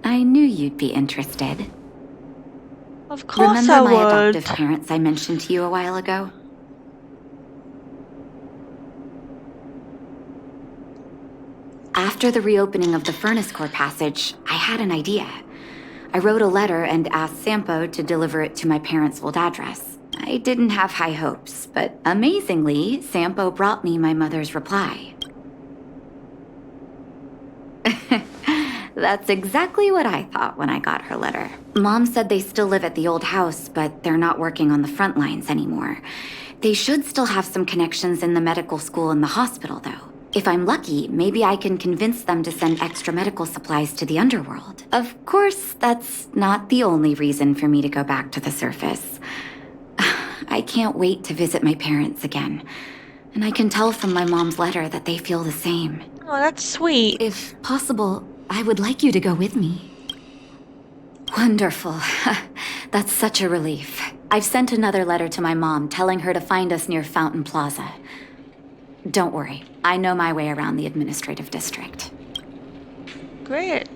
I knew you'd be interested. Of course Remember I my would. adoptive parents I mentioned to you a while ago? After the reopening of the furnace core passage, I had an idea. I wrote a letter and asked Sampo to deliver it to my parents' old address. I didn't have high hopes, but amazingly, Sampo brought me my mother's reply. That's exactly what I thought when I got her letter. Mom said they still live at the old house, but they're not working on the front lines anymore. They should still have some connections in the medical school and the hospital, though. If I'm lucky, maybe I can convince them to send extra medical supplies to the underworld. Of course, that's not the only reason for me to go back to the surface. I can't wait to visit my parents again. And I can tell from my mom's letter that they feel the same. Oh, that's sweet. If possible, I would like you to go with me. Wonderful. That's such a relief. I've sent another letter to my mom telling her to find us near Fountain Plaza. Don't worry, I know my way around the administrative district. Great.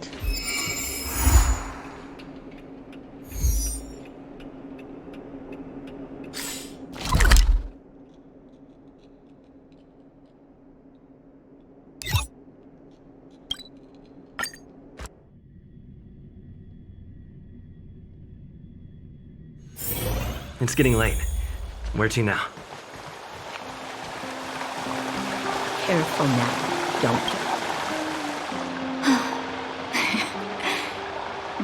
It's getting late. Where to now? Careful now, don't you?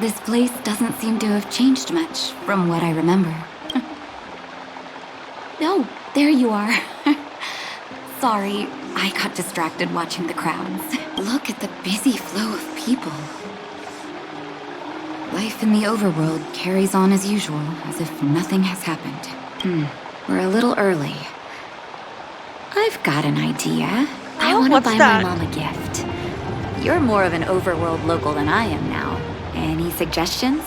This place doesn't seem to have changed much from what I remember. Oh, there you are. Sorry, I got distracted watching the crowds. Look at the busy flow of people. Life in the overworld carries on as usual, as if nothing has happened. We're a little early. I've got an idea. I want to what's buy that? my mom a gift. You're more of an overworld local than I am now. Any suggestions?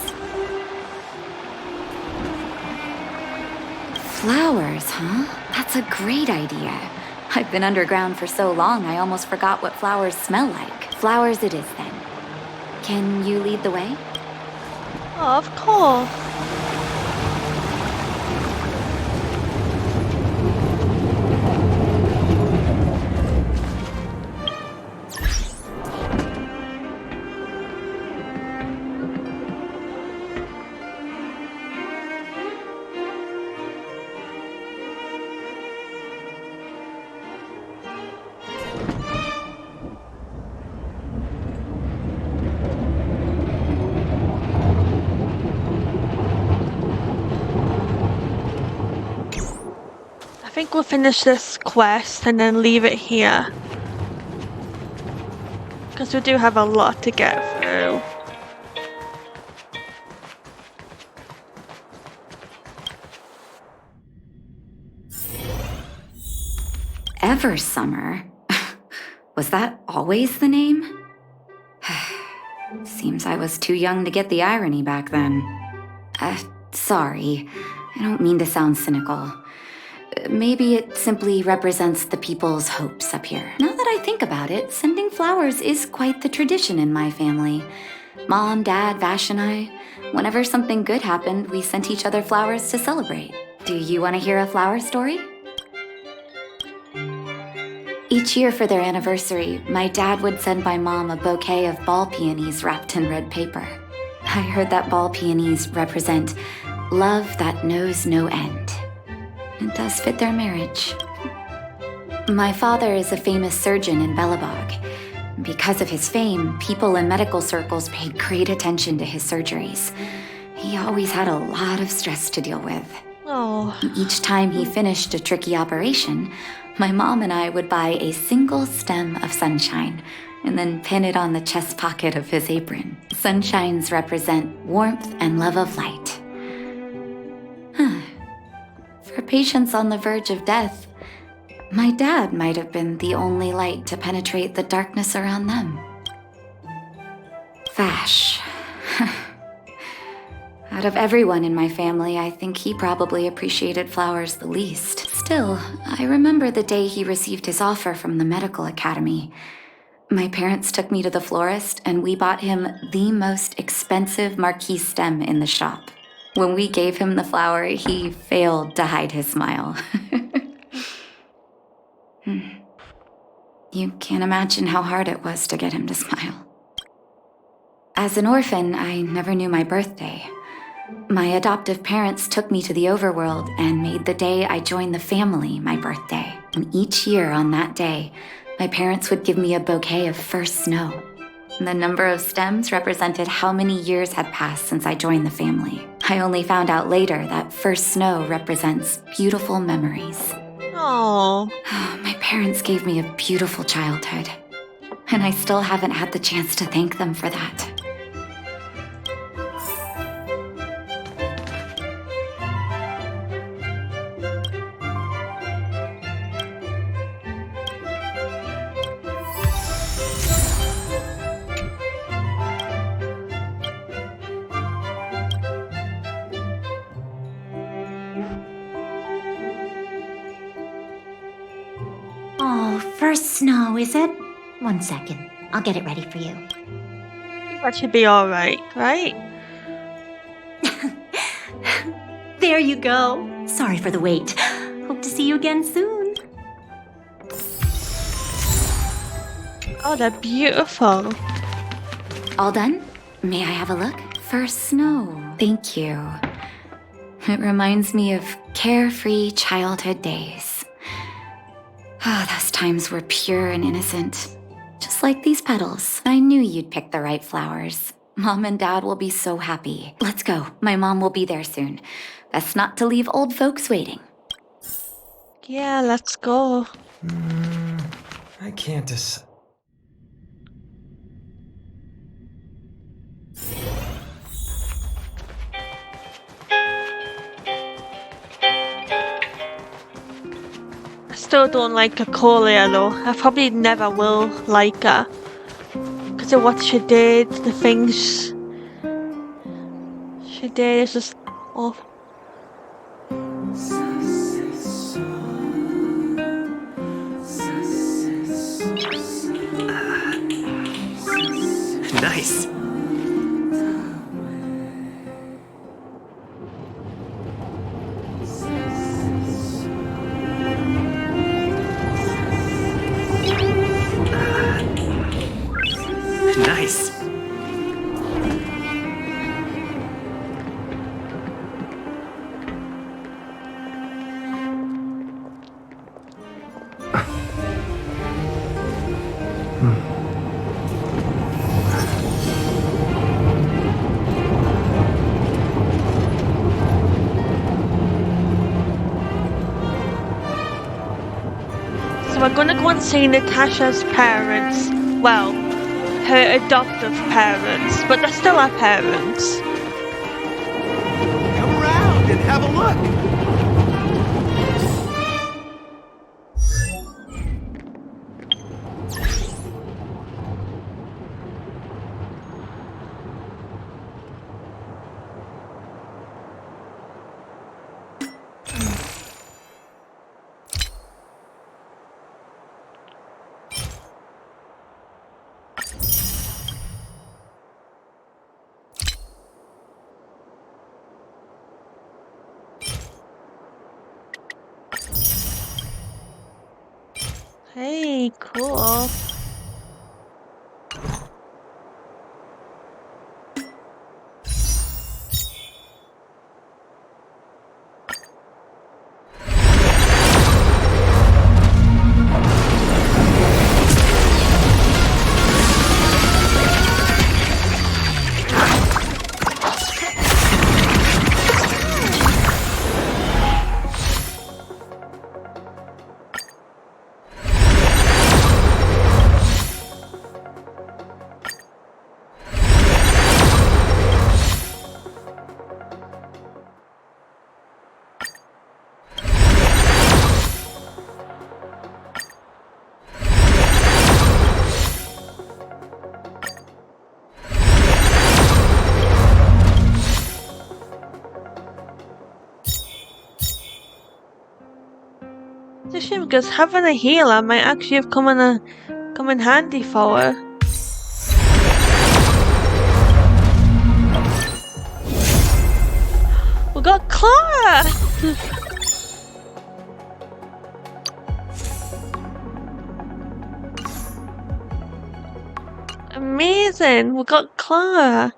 Flowers, huh? That's a great idea. I've been underground for so long, I almost forgot what flowers smell like. Flowers it is, then. Can you lead the way? Oh, of course. I think we'll finish this quest and then leave it here. Because we do have a lot to get through. Ever Summer? Was that always the name? Seems I was too young to get the irony back then. Sorry. I don't mean to sound cynical. Maybe it simply represents the people's hopes up here. Now that I think about it, sending flowers is quite the tradition in my family. Mom, Dad, Vash, and I, whenever something good happened, we sent each other flowers to celebrate. Do you want to hear a flower story? Each year for their anniversary, my dad would send my mom a bouquet of ball peonies wrapped in red paper. I heard that ball peonies represent love that knows no end. It does fit their marriage. My father is a famous surgeon in Belobog. Because of his fame, people in medical circles paid great attention to his surgeries. He always had a lot of stress to deal with. Oh. Each time he finished a tricky operation, my mom and I would buy a single stem of sunshine and then pin it on the chest pocket of his apron. Sunshines represent warmth and love of light. For patients on the verge of death, my dad might have been the only light to penetrate the darkness around them. Vash. Out of everyone in my family, I think he probably appreciated flowers the least. Still, I remember the day he received his offer from the medical academy. My parents took me to the florist, and we bought him the most expensive marquee stem in the shop. When we gave him the flower, he failed to hide his smile. You can't imagine how hard it was to get him to smile. As an orphan, I never knew my birthday. My adoptive parents took me to the overworld and made the day I joined the family my birthday. And each year on that day, my parents would give me a bouquet of first snow. The number of stems represented how many years had passed since I joined the family. I only found out later that first snow represents beautiful memories. Oh. My parents gave me a beautiful childhood, and I still haven't had the chance to thank them for that. Oh, first snow, is it? 1 second. I'll get it ready for you. That should be alright, right? There you go. Sorry for the wait. Hope to see you again soon. Oh, they're beautiful. All done? May I have a look? First snow. Thank you. It reminds me of carefree childhood days. Oh, those times were pure and innocent. Just like these petals. I knew you'd pick the right flowers. Mom and Dad will be so happy. Let's go. My mom will be there soon. Best not to leave old folks waiting. Yeah, let's go. I can't decide. I still don't like Acolia though. I probably never will like her. Because of what she did, the things she did is just awful. Nice. Nice. So we're gonna go and see Natasha's parents. Well, her adoptive parents, but they're still her parents. Come around and have a look. Hey, cool. It's a shame because having a healer might actually have come in handy for her. We got Clara! Amazing! We got Clara!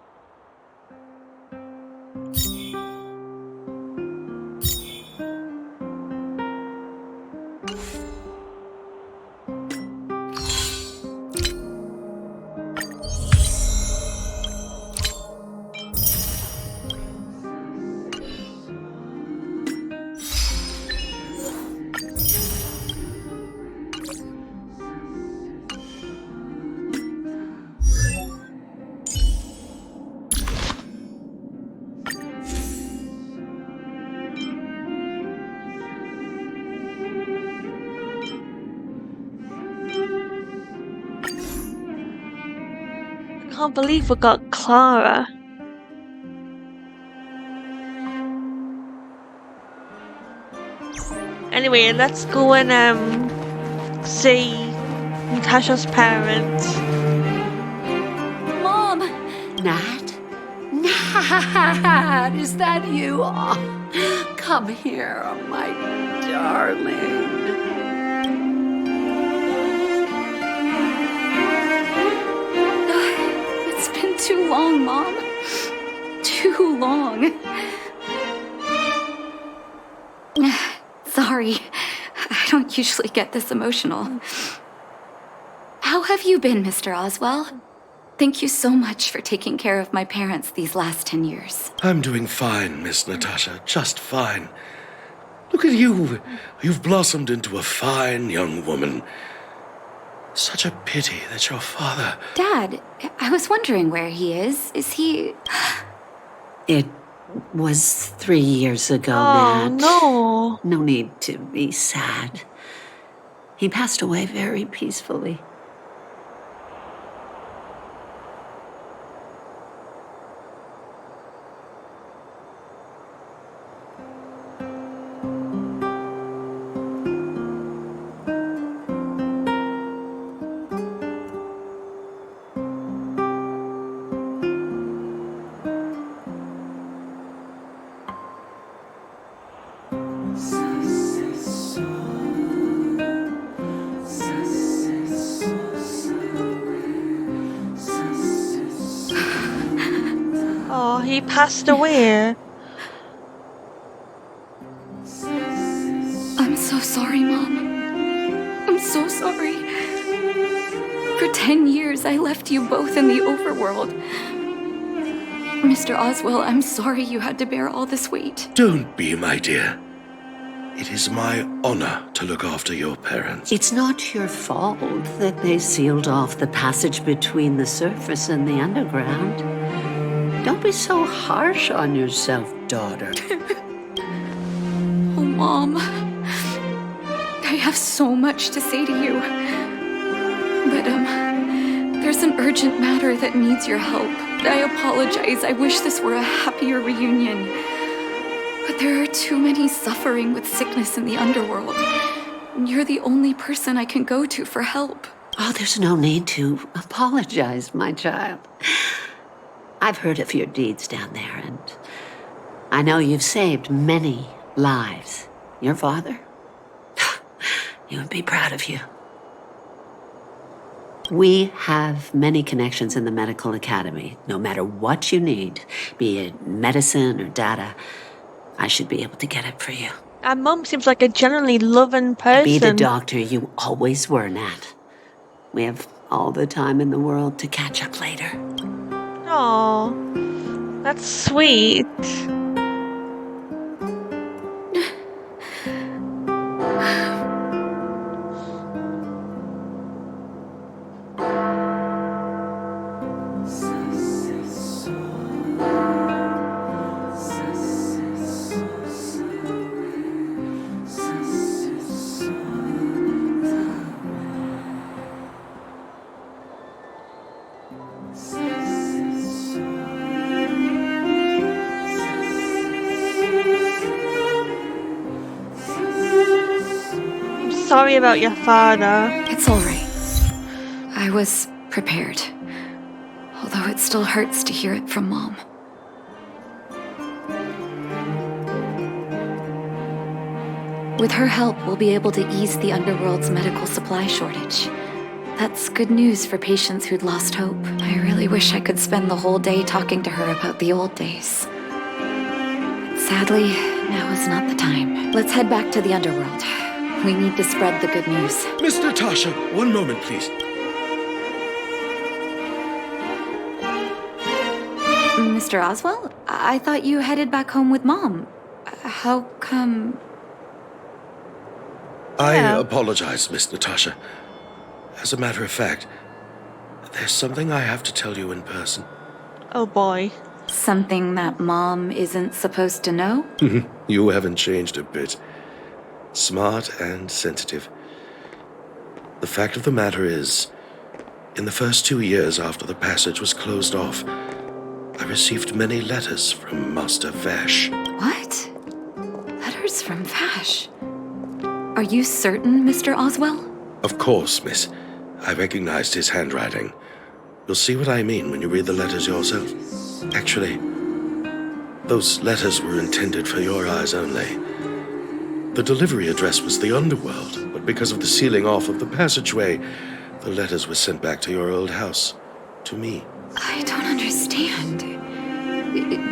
I can't believe we got Clara. Anyway, let's go and see Natasha's parents. Mom! Nat? Nat! Is that you? Oh, come here, my darling. It's been too long, Mom. Too long. don't usually get this emotional. How have you been, Mr. Oswell? Thank you so much for taking care of my parents these last 10 years. I'm doing fine, Miss Natasha, just fine. Look at you. You've blossomed into a fine young woman. Such a pity that your father... Dad, I was wondering where he is. Is he... It was 3 years ago, Oh, Nat. no. No need to be sad. He passed away very peacefully. Oh, he passed away. I'm so sorry, Mom. I'm so sorry. For 10 years, I left you both in the overworld. Mr. Oswell, I'm sorry you had to bear all this weight. Don't be, my dear. It is my honor to look after your parents. It's not your fault that they sealed off the passage between the surface and the underground. Don't be so harsh on yourself, daughter. Oh, Mom. I have so much to say to you. But, there's an urgent matter that needs your help. I apologize. I wish this were a happier reunion. But there are too many suffering with sickness in the underworld. And you're the only person I can go to for help. Oh, there's no need to apologize, my child. I've heard of your deeds down there, and I know you've saved many lives. Your father? He would be proud of you. We have many connections in the medical academy. No matter what you need, be it medicine or data, I should be able to get it for you. Our mum seems like a genuinely loving person. Be the doctor you always were, Nat. We have all the time in the world to catch up later. Oh, that's sweet. Sorry about your father. It's all right. I was prepared. Although it still hurts to hear it from Mom. With her help, we'll be able to ease the underworld's medical supply shortage. That's good news for patients who'd lost hope. I really wish I could spend the whole day talking to her about the old days. But sadly, now is not the time. Let's head back to the underworld. We need to spread the good news. Miss Natasha, one moment, please. Mr. Oswell? I thought you headed back home with Mom. How come... I apologize, Miss Natasha. As a matter of fact, there's something I have to tell you in person. Oh boy. Something that Mom isn't supposed to know? You haven't changed a bit. Smart and sensitive. The fact of the matter is, in the first 2 years after the passage was closed off, I received many letters from Master Vash. What? Letters from Vash? Are you certain, Mr. Oswell? Of course, miss. I recognized his handwriting. You'll see what I mean when you read the letters yourself. Actually, those letters were intended for your eyes only. The delivery address was the underworld, but because of the sealing off of the passageway, the letters were sent back to your old house. To me. I don't understand.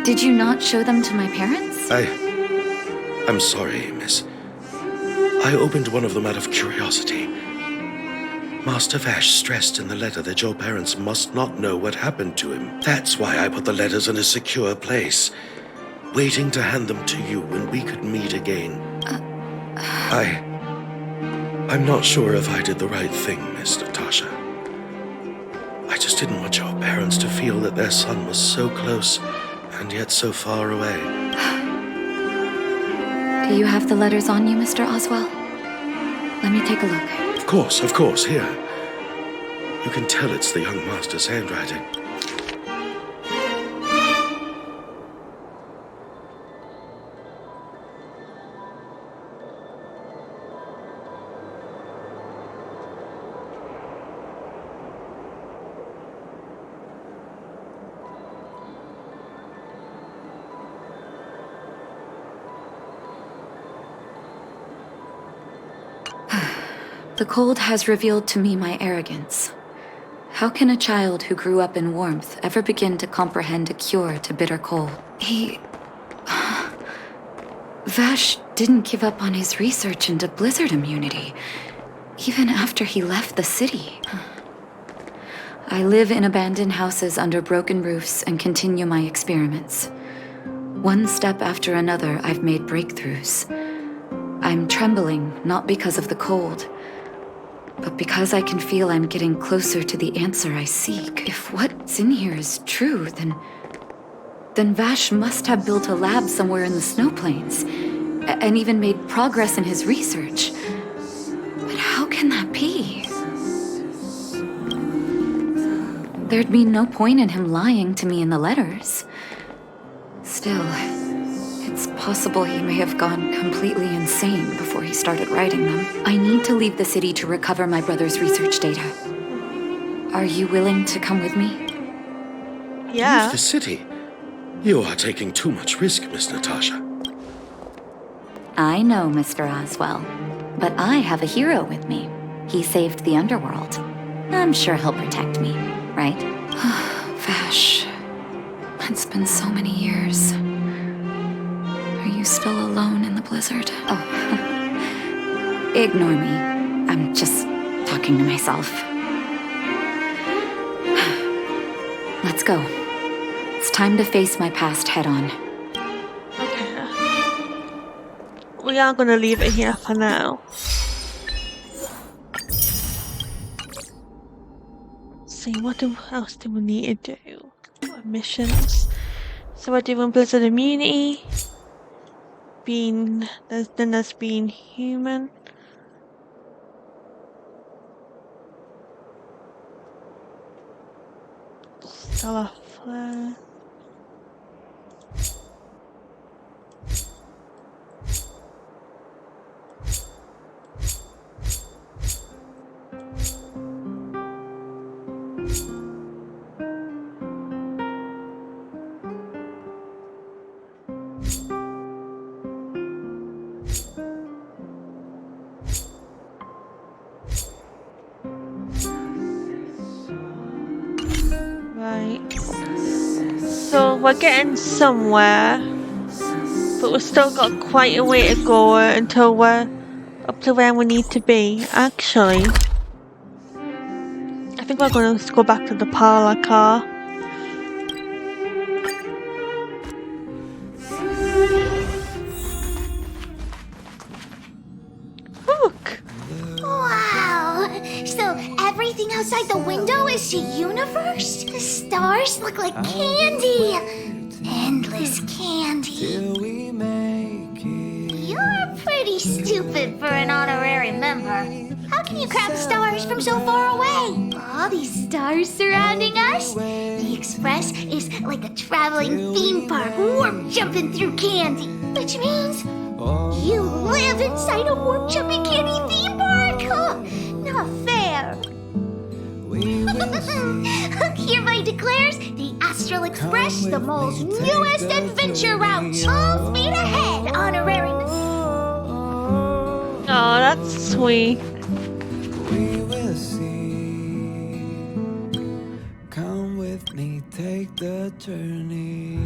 Did you not show them to my parents? I'm sorry, miss. I opened one of them out of curiosity. Master Vash stressed in the letter that your parents must not know what happened to him. That's why I put the letters in a secure place, waiting to hand them to you when we could meet again. I'm not sure if I did the right thing, Miss Natasha. I just didn't want your parents to feel that their son was so close and yet so far away. Do you have the letters on you, Mr. Oswell? Let me take a look. Of course, here. You can tell it's the young master's handwriting. The cold has revealed to me my arrogance. How can a child who grew up in warmth ever begin to comprehend a cure to bitter cold? Vash didn't give up on his research into blizzard immunity, even after he left the city. I live in abandoned houses under broken roofs and continue my experiments. One step after another, I've made breakthroughs. I'm trembling, not because of the cold, but because I can feel I'm getting closer to the answer I seek. If what's in here is true, then Vash must have built a lab somewhere in the snow plains, and even made progress in his research. But how can that be? There'd be no point in him lying to me in the letters. Still, it's possible he may have gone completely insane before he started writing them. I need to leave the city to recover my brother's research data. Are you willing to come with me? Yeah. Leave the city? You are taking too much risk, Miss Natasha. I know, Mr. Oswell, but I have a hero with me. He saved the underworld. I'm sure he'll protect me, right? Vash, it's been so many years. Are you still alone in the blizzard? Oh, ignore me. I'm just talking to myself. Let's go. It's time to face my past head-on. Okay. We are gonna leave it here for now. See, what else do we need to do? What missions? So we're doing Blizzard Immunity. Then there's being human. Stellar Flare. Right. So we're getting somewhere, but we've still got quite a way to go until we're up to where we need to be. Actually, I think we're going to go back to the parlor car. Look! Wow! So everything outside the window is a universe? The stars look like candy! Endless candy. You're pretty stupid for an honorary member. How can you grab stars from so far away? All these stars surrounding us? The Express is like a traveling theme park, warp jumping through candy. Which means you live inside a warp jumping candy theme park? Oh, not fair. Hereby declares the Astral Express the mole's newest adventure route. Full speed ahead, honorary. Oh, that's sweet. We will see. Come with me, take the journey.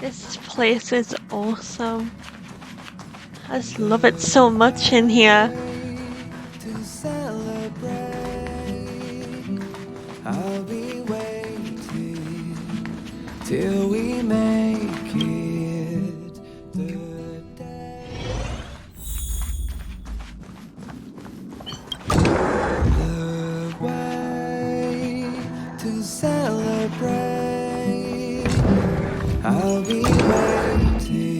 This place is awesome. I just love it so much in here. To celebrate, I'll be waiting till we make it the day. The way to celebrate, I'll be waiting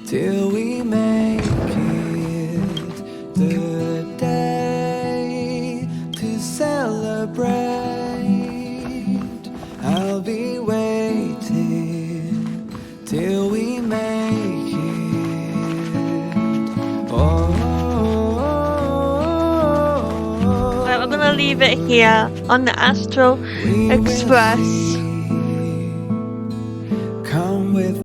till we make it the day to celebrate. I'll be waiting till we make it. Right, we're gonna leave it here on the Astro Express.